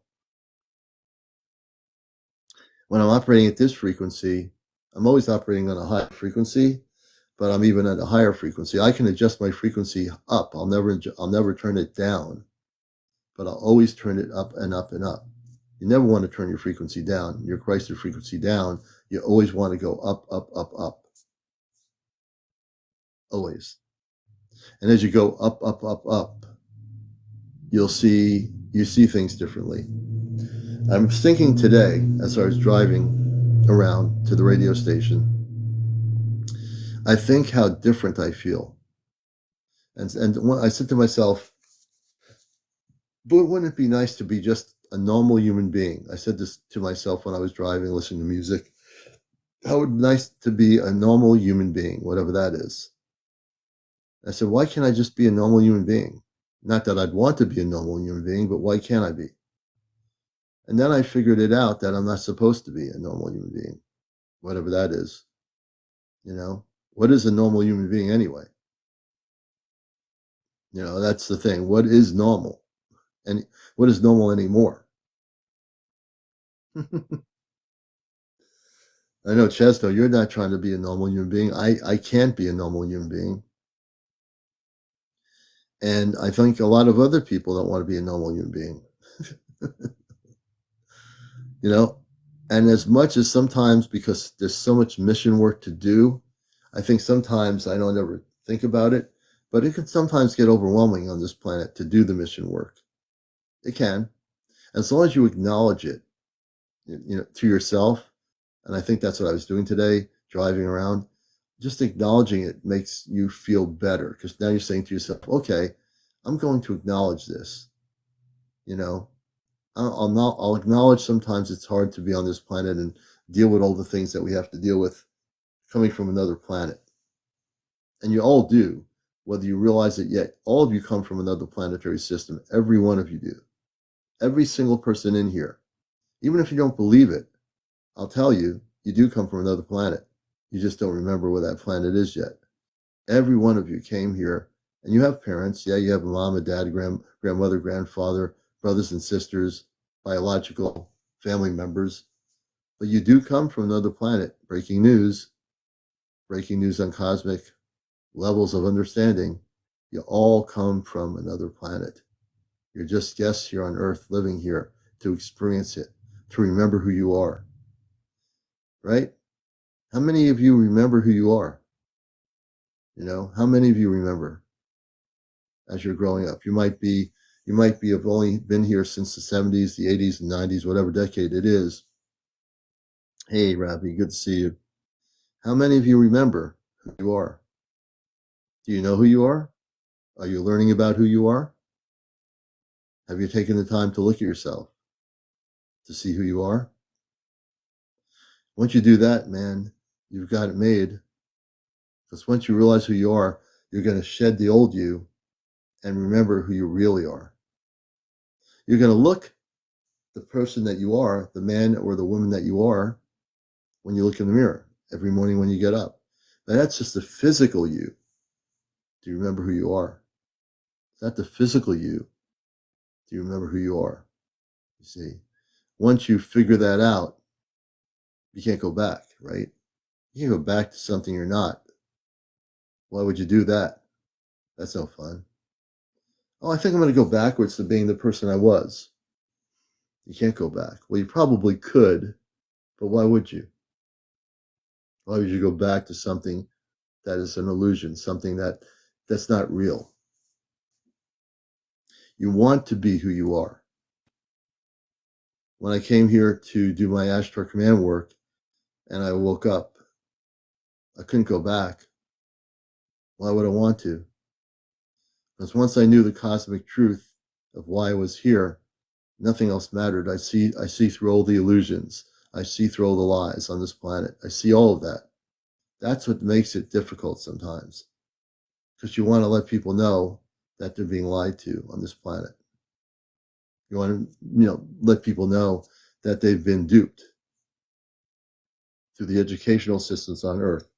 When I'm operating at this frequency, I'm always operating on a high frequency, but I'm even at a higher frequency. I can adjust my frequency up. I'll never turn it down, but I'll always turn it up and up and up. You never want to turn your frequency down, your Christed frequency down. You always want to go up, up, up, up. Always. And as you go up, up, up, up, you see things differently. I'm thinking today, as I was driving around to the radio station, I think how different I feel. And when I said to myself, but wouldn't it be nice to be just a normal human being? I said this to myself when I was driving, listening to music. How would it be nice to be a normal human being, whatever that is? I said, why can't I just be a normal human being? Not that I'd want to be a normal human being, but why can't I be? And then I figured it out that I'm not supposed to be a normal human being, whatever that is. You know, what is a normal human being anyway? You know, that's the thing. What is normal? And what is normal anymore? I know, Chesto, you're not trying to be a normal human being. I can't be a normal human being. And I think a lot of other people don't want to be a normal human being. You know, and as much as sometimes, because there's so much mission work to do, I think sometimes I don't ever think about it, but it can sometimes get overwhelming on this planet to do the mission work. It can. As long as you acknowledge it, you know, to yourself. And I think that's what I was doing today, driving around. Just acknowledging it makes you feel better, because now you're saying to yourself, okay, I'm going to acknowledge this. You know, I'll acknowledge sometimes it's hard to be on this planet and deal with all the things that we have to deal with coming from another planet. And you all do. whether you realize it yet, all of you come from another planetary system. Every one of you do. Every single person in here. Even if you don't believe it, I'll tell you, you do come from another planet. You just don't remember where that planet is yet. Every one of you came here, and you have parents. Yeah, you have a mom, a dad, grandmother, grandfather, brothers and sisters, biological family members. But you do come from another planet. Breaking news on cosmic levels of understanding. You all come from another planet. You're just guests here on Earth, living here to experience it, to remember who you are. Right? How many of you remember who you are? You know, how many of you remember as you're growing up? You might have only been here since the 70s, the 80s, and 90s, whatever decade it is. Hey, Ravi, good to see you. How many of you remember who you are? Do you know who you are? Are you learning about who you are? Have you taken the time to look at yourself to see who you are? Once you do that, man, you've got it made. Because once you realize who you are, you're going to shed the old you and remember who you really are. You're going to look the person that you are, the man or the woman that you are, when you look in the mirror every morning when you get up. Now, that's just the physical you. Do you remember who you are? It's not the physical you. Do you remember who you are? You see, once you figure that out, you can't go back, right? You can't go back to something you're not. Why would you do that? That's no fun. Oh, I think I'm going to go backwards to being the person I was. You can't go back. Well, you probably could, but why would you? Why would you go back to something that is an illusion, something that's not real? You want to be who you are. When I came here to do my Ashtar Command work and I woke up, I couldn't go back. Why would I want to? Because once I knew the cosmic truth of why I was here, nothing else mattered. I see through all the illusions. I see through all the lies on this planet. I see all of that. That's what makes it difficult sometimes. Because you want to let people know that they're being lied to on this planet. You want to, let people know that they've been duped through the educational systems on Earth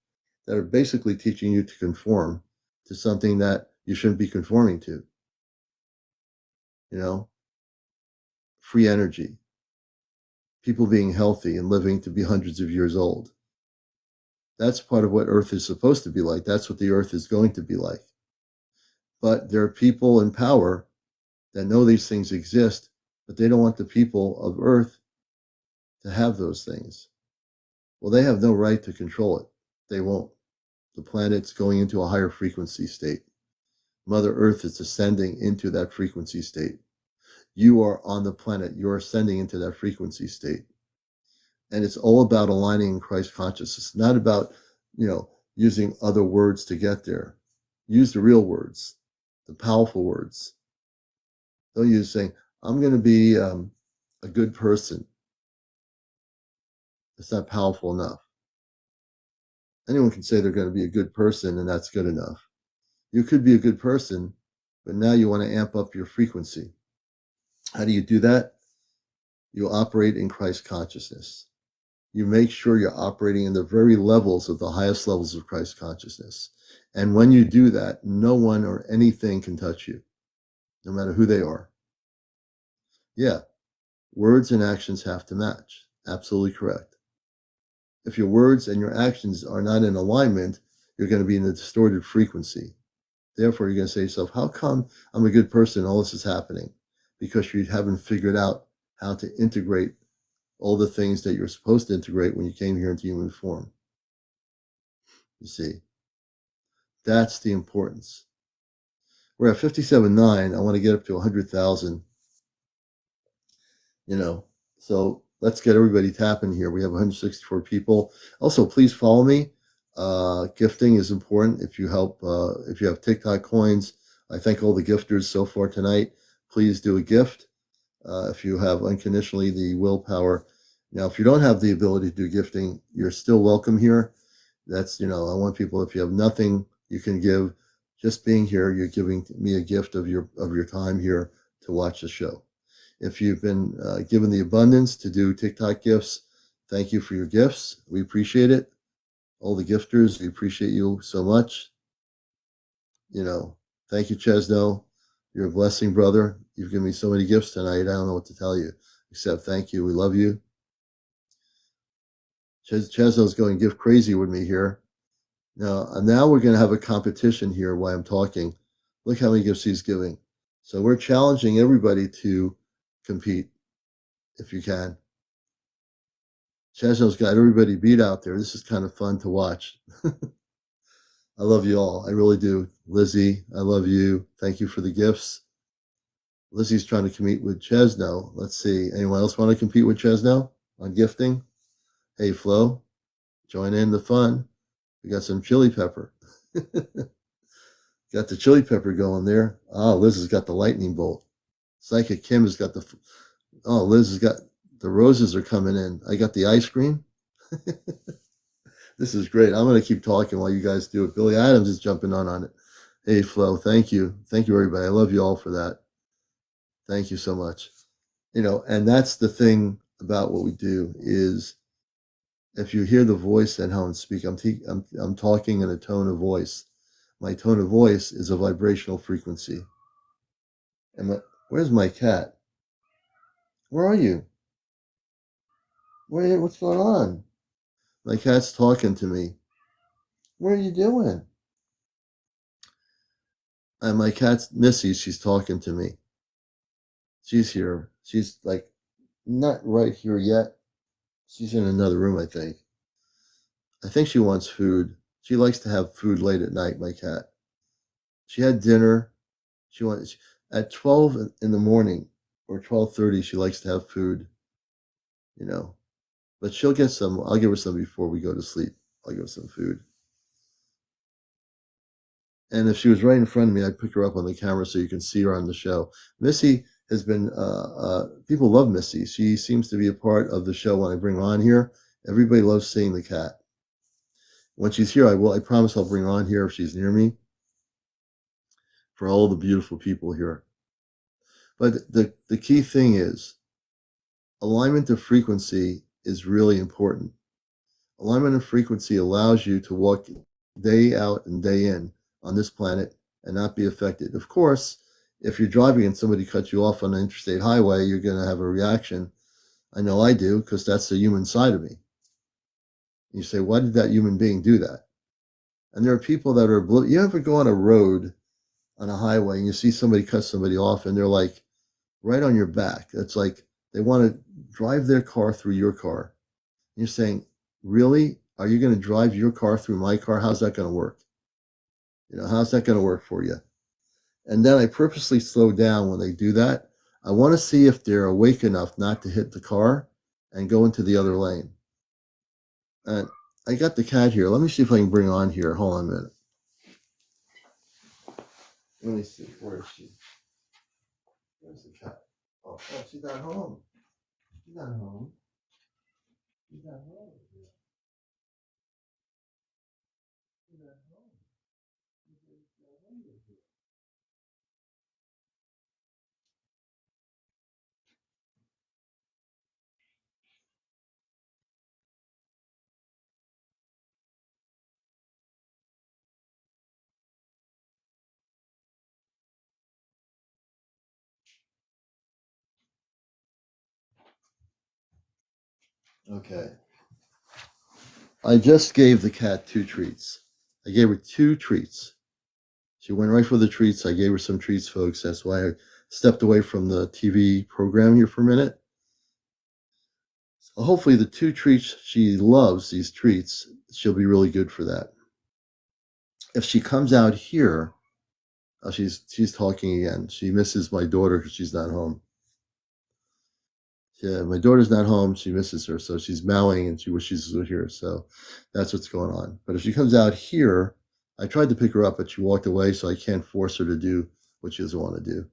that are basically teaching you to conform to something that you shouldn't be conforming to. Free energy, people being healthy and living to be hundreds of years old. That's part of what Earth is supposed to be like. That's what the Earth is going to be like. But there are people in power that know these things exist, but they don't want the people of Earth to have those things. Well, they have no right to control it. They won't. The planet's going into a higher frequency state. Mother Earth is ascending into that frequency state. You are on the planet. You're ascending into that frequency state. And it's all about aligning in Christ consciousness, not about, using other words to get there. Use the real words, the powerful words. Don't use saying, I'm going to be a good person. It's not powerful enough. Anyone can say they're going to be a good person, and that's good enough. You could be a good person, but now you want to amp up your frequency. How do you do that? You operate in Christ consciousness. You make sure you're operating in the very levels of the highest levels of Christ consciousness. And when you do that, no one or anything can touch you, no matter who they are. Yeah, words and actions have to match. Absolutely correct. If your words and your actions are not in alignment, you're going to be in a distorted frequency. Therefore, you're going to say to yourself, how come I'm a good person and all this is happening? Because you haven't figured out how to integrate all the things that you're supposed to integrate when you came here into human form. You see, that's the importance. We're at 57.9. I want to get up to 100,000. So let's get everybody tapping here. We have 164 people. Also, please follow me. Gifting is important. If you have TikTok coins, I thank all the gifters so far tonight. Please do a gift. If you have unconditionally the willpower. Now, if you don't have the ability to do gifting, you're still welcome here. That's, I want people, if you have nothing you can give, just being here, you're giving me a gift of your time here to watch the show. If you've been given the abundance to do TikTok gifts, thank you for your gifts. We appreciate it. All the gifters, we appreciate you so much. Thank you, Chesno. You're a blessing, brother. You've given me so many gifts tonight. I don't know what to tell you, except thank you. We love you. Chesno's going gift crazy with me here. Now we're going to have a competition here while I'm talking. Look how many gifts he's giving. So we're challenging everybody to compete if you can. Chesno's got everybody beat out there. This is kind of fun to watch. I love you all. I really do. Lizzie, I love you. Thank you for the gifts. Lizzie's trying to compete with Chesno. Let's see. Anyone else want to compete with Chesno on gifting? Hey, Flo, join in the fun. We got some chili pepper. Got the chili pepper going there. Oh, Liz has got the lightning bolt. Psychic Kim has got Liz has got the roses are coming in. I got the ice cream. This is great. I'm going to keep talking while you guys do it. Billy Adams is jumping on it. Hey, Flo, thank you. Thank you, everybody. I love you all for that. Thank you so much. And that's the thing about what we do is if you hear the voice and how I speak, I'm talking in a tone of voice. My tone of voice is a vibrational frequency. Where's my cat? Where are you? What's going on? My cat's talking to me. What are you doing? And my cat's Missy. She's talking to me. She's here. She's like not right here yet. She's in another room, I think. I think she wants food. She likes to have food late at night, my cat. She had dinner. She wants at 12 in the morning or 12:30. She likes to have food, But she'll get some. I'll give her some before we go to sleep. I'll give her some food. And if she was right in front of me, I'd pick her up on the camera so you can see her on the show. Missy has been. People love Missy. She seems to be a part of the show when I bring her on here. Everybody loves seeing the cat. When she's here, I promise I'll bring her on here if she's near me. For all the beautiful people here. But the key thing is alignment of frequency is really important. Alignment of frequency allows you to walk day out and day in on this planet and not be affected. Of course, if you're driving and somebody cuts you off on an interstate highway, you're going to have a reaction. I know I do, because that's the human side of me. You say, why did that human being do that? And there are people that are, you ever go on a road on a highway and you see somebody cut somebody off and they're like right on your back. It's like they want to drive their car through your car. You're saying, really? Are you going to drive your car through my car? How's that going to work? How's that going to work for you? And then I purposely slow down when they do that. I want to see if they're awake enough not to hit the car and go into the other lane. And I got the cat here. Let me see if I can bring her on here. Hold on a minute. Let me see. Where is she? Where's the cat? Oh, she's not home. She's not home. She's not home. She's not home. Okay. I just gave the cat 2 treats. I gave her 2 treats. She went right for the treats. I gave her some treats, folks. That's why I stepped away from the TV program here for a minute. So hopefully the 2 treats, she loves these treats. She'll be really good for that. If she comes out here, she's talking again. She misses my daughter because she's not home. Yeah, my daughter's not home. She misses her, so she's mowing and she wishes she was here. So that's what's going on. But if she comes out here, I tried to pick her up, but she walked away, so I can't force her to do what she doesn't want to do.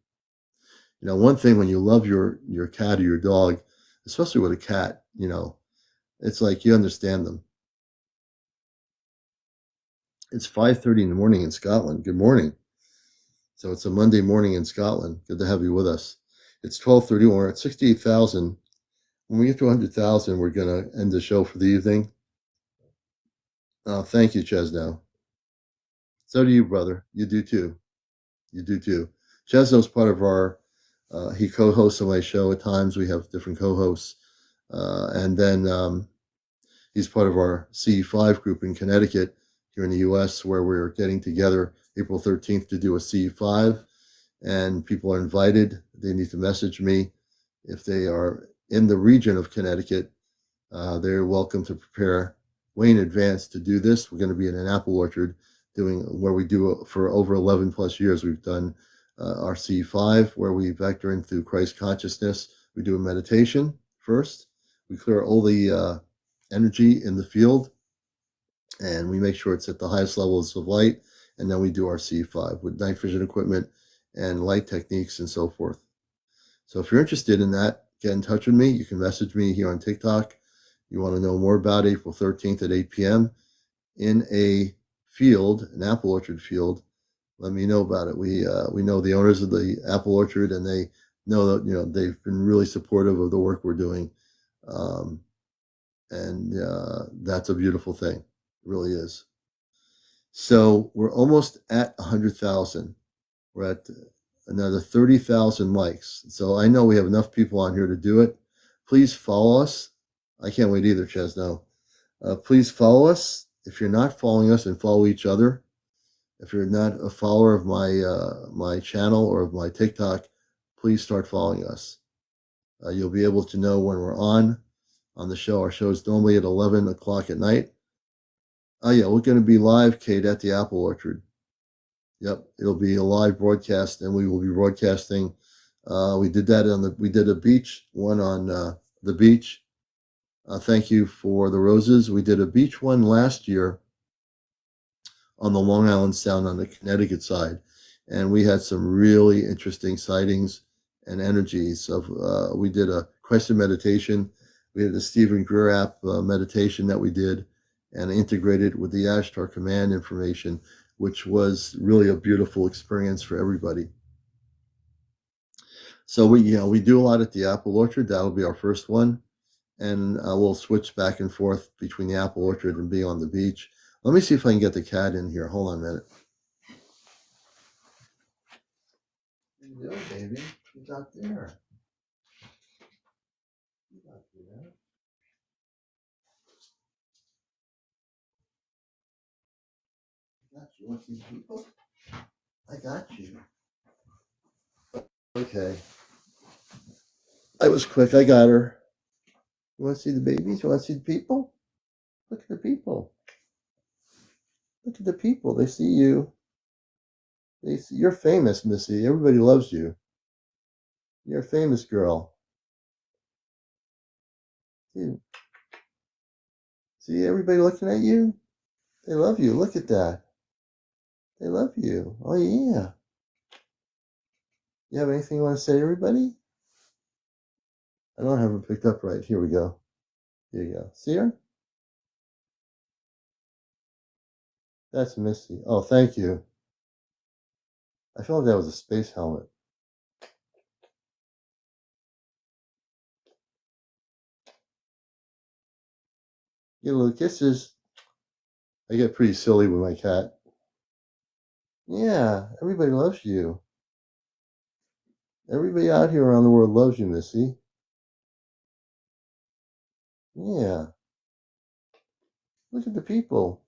One thing when you love your cat or your dog, especially with a cat, it's like you understand them. It's 5:30 in the morning in Scotland. Good morning. So it's a Monday morning in Scotland. Good to have you with us. It's 12:31. We're at 68,000. When we get to 100,000, we're going to end the show for the evening. Thank you, Chesno. So do you, brother. You do too. You do too. Chesno's part of our, he co-hosts on my show at times. We have different co-hosts. And then he's part of our C5 group in Connecticut here in the US, where we're getting together April 13th to do a C5. And people are invited. They need to message me if they are in the region of Connecticut. They're welcome to prepare way in advance to do this. We're going to be in an apple orchard doing where we do for over 11 plus years. We've done our C5 where we vector in through Christ consciousness. We do a meditation first. We clear all the energy in the field and we make sure it's at the highest levels of light. And then we do our C5 with night vision equipment and light techniques and so forth. So if you're interested in that, get in touch with me. You can message me here on TikTok. You want to know more about April 13th at 8 p.m. in a field, an apple orchard field. Let me know about it. We know the owners of the apple orchard, and they know that they've been really supportive of the work we're doing, and that's a beautiful thing. It really is. So we're almost at 100,000. We're at another 30,000 likes. So I know we have enough people on here to do it. Please follow us. I can't wait either, Chesno. Please follow us. If you're not following us, and follow each other. If you're not a follower of my channel or of my TikTok, please start following us. You'll be able to know when we're on the show. Our show is normally at 11 o'clock at night. Oh yeah, we're going to be live, Kate, at the apple orchard. Yep, it'll be a live broadcast, and we will be broadcasting. We did that we did a beach one on the beach. Thank you for the roses. We did a beach one last year on the Long Island Sound on the Connecticut side, and we had some really interesting sightings and energies. We did a question meditation. We had the CmdrAleon meditation that we did, and integrated with the Ashtar command information, which was really a beautiful experience for everybody. So we do a lot at the apple orchard. That'll be our first one, and we'll switch back and forth between the apple orchard and being on the beach. Let me see if I can get the cat in here. Hold on a minute. What are you doing, baby? He's out there. He's out there. I got you. You want to see people? I got you. Okay. I was quick. I got her. You want to see the babies? You want to see the people? Look at the people. Look at the people. They see you. You're famous, Missy. Everybody loves you. You're a famous girl. See everybody looking at you? They love you. Look at that. They love you. Oh, yeah. You have anything you want to say to everybody? I don't have her picked up right. Here we go. Here you go. See her? That's Missy. Oh, thank you. I felt like that was a space helmet. Get little kisses. I get pretty silly with my cat. Yeah, everybody loves you. Everybody out here around the world loves you, Missy. Yeah. Look at the people.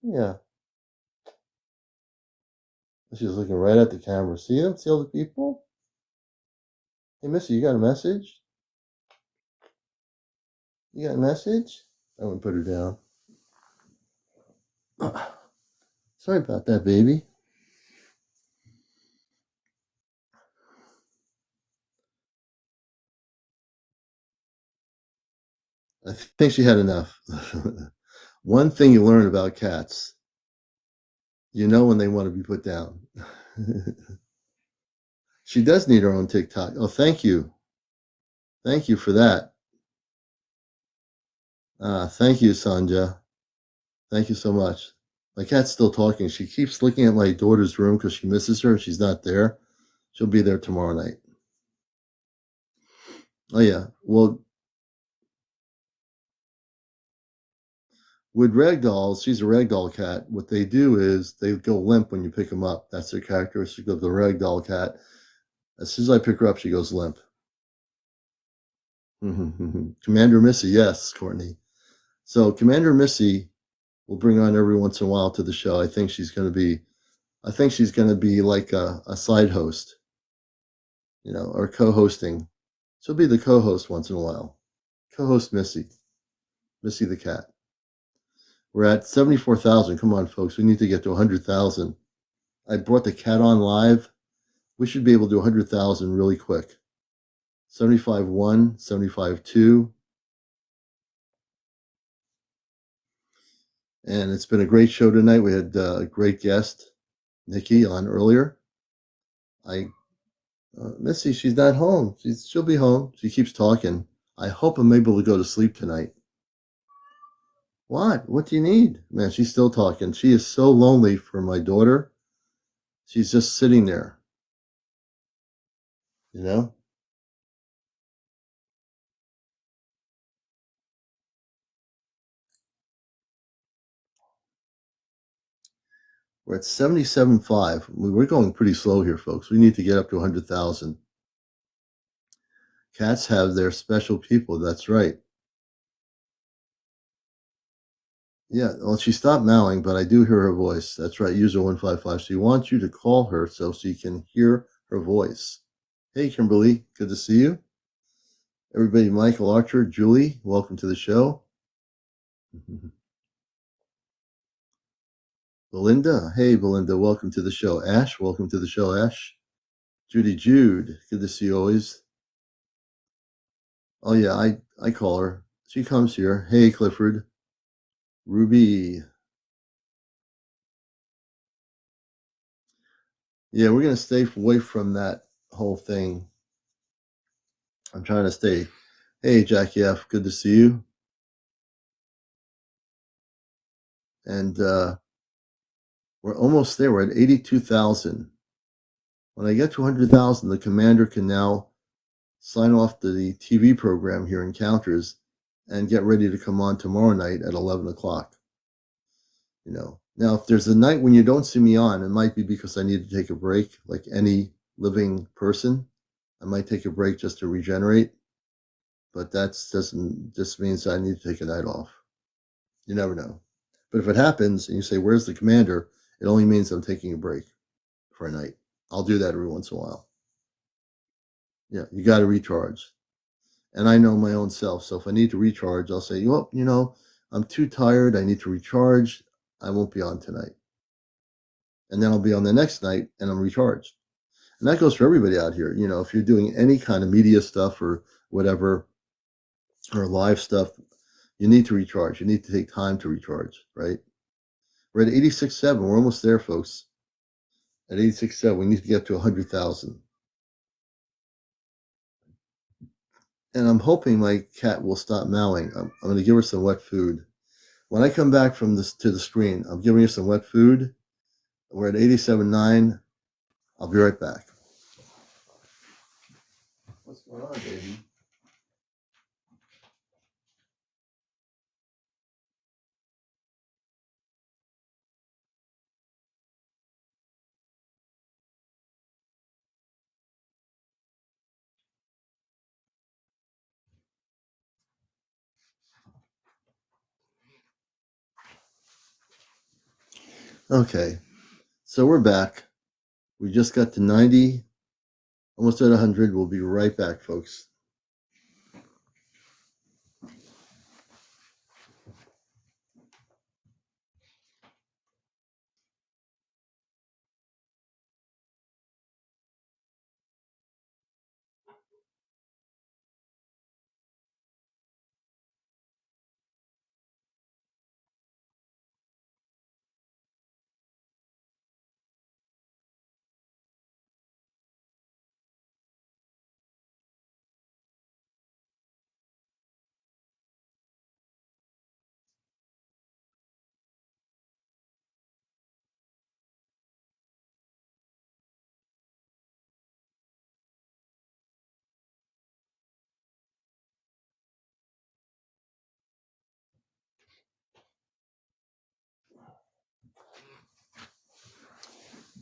Yeah. She's looking right at the camera. See them? See all the people? Hey, Missy, you got a message? You got a message? I wouldn't put her down. Sorry about that, baby. I think she had enough. One thing you learn about cats, you know when they want to be put down. She does need her own TikTok. Oh, thank you. Thank you for that. Thank you, Sanja. Thank you so much. My cat's still talking. She keeps looking at my daughter's room because she misses her. She's not there. She'll be there tomorrow night. Oh yeah. Well, with ragdolls, she's a ragdoll cat. What they do is they go limp when you pick them up. That's the characteristic of the ragdoll cat. As soon as I pick her up, she goes limp. Commander Missy, yes, Courtney. So Commander Missy will bring on every once in a while to the show. I think she's going to be. I think she's going to be like a side host, or co-hosting. She'll be the co-host once in a while. Co-host Missy, Missy the cat. We're at 74,000. Come on, folks. We need to get to 100,000. I brought the cat on live. We should be able to do 100,000 really quick. 75-1, 75-2. And it's been a great show tonight. We had a great guest, Nikki, on earlier. Missy, she's not home. She'll be home. She keeps talking. I hope I'm able to go to sleep tonight. What? What do you need? Man, she's still talking. She is so lonely for my daughter. She's just sitting there, you know? We're at 77.5. We're going pretty slow here, folks. We need to get up to 100,000. Cats have their special people. That's right. Yeah, well, she stopped meowing, but I do hear her voice. That's right, user 155. She wants you to call her so she can hear her voice. Hey, Kimberly, good to see you. Everybody, Michael Archer, Julie, welcome to the show. Belinda, hey, Belinda, welcome to the show. Ash, welcome to the show, Ash. Judy Jude, good to see you always. Oh, yeah, I call her. She comes here. Hey, Clifford. Ruby. Yeah, we're going to stay away from that whole thing. I'm trying to stay. Hey, Jackie F., good to see you. And we're almost there. We're at 82,000. When I get to 100,000, the commander can now sign off the TV program here, Encounters, and get ready to come on tomorrow night at 11 o'clock. Now, if there's a night when you don't see me on, it might be because I need to take a break, like any living person. I might take a break just to regenerate, but that just means I need to take a night off. You never know. But if it happens and you say, "Where's the commander?" It only means I'm taking a break for a night. I'll do that every once in a while. Yeah, you got to recharge. And I know my own self. So if I need to recharge, I'll say, well, I'm too tired. I need to recharge. I won't be on tonight. And then I'll be on the next night and I'm recharged. And that goes for everybody out here. If you're doing any kind of media stuff or whatever, or live stuff, you need to recharge. You need to take time to recharge, right? We're at 86.7. We're almost there, folks. At 86.7, we need to get to 100,000. And I'm hoping my cat will stop meowing. I'm going to give her some wet food. When I come back from this to the screen, I'm giving her some wet food. We're at 87.9. I'll be right back. What's going on, baby? Okay, so we're back. We just got to 90, almost at 100. We'll be right back, folks.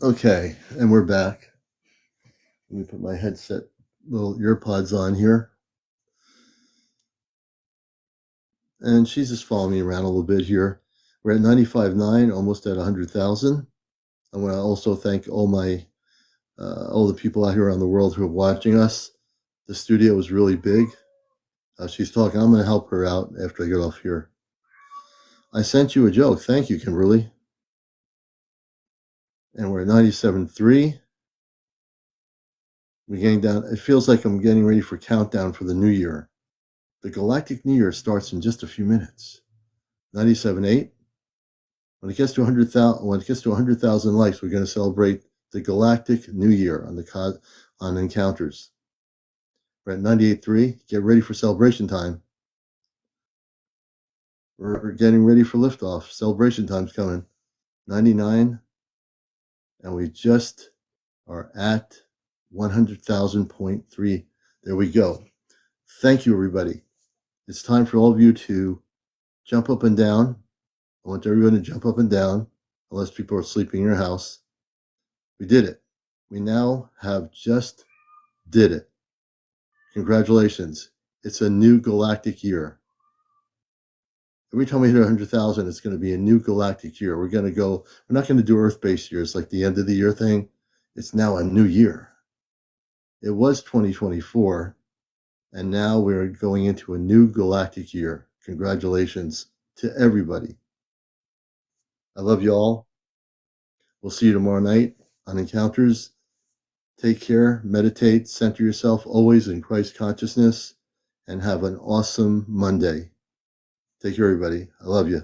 Okay, and we're back. Let me put my headset, little earpods on here. And she's just following me around a little bit here. We're at 95.9, almost at 100,000. I want to also thank all the people out here around the world who are watching us. The studio is really big. She's talking. I'm going to help her out after I get off here. I sent you a joke. Thank you, Kimberly. And we're at 97.3. We're getting down. It feels like I'm getting ready for countdown for the new year. The Galactic New Year starts in just a few minutes. 97.8. When it gets to 100,000 likes, we're going to celebrate the Galactic New Year on Encounters. We're at 98.3. Get ready for celebration time. We're getting ready for liftoff. Celebration time's coming. 99. And we just are at 100,000.3. There we go. Thank you, everybody. It's time for all of you to jump up and down. I want everyone to jump up and down, unless people are sleeping in your house. We did it. We now have just did it. Congratulations. It's a new galactic year. Every time we hit 100,000, it's going to be a new galactic year. We're not going to do Earth-based years like the end of the year thing. It's now a new year. It was 2024, and now we're going into a new galactic year. Congratulations to everybody. I love you all. We'll see you tomorrow night on Encounters. Take care, meditate, center yourself always in Christ consciousness, and have an awesome Monday. Take care, everybody. I love you.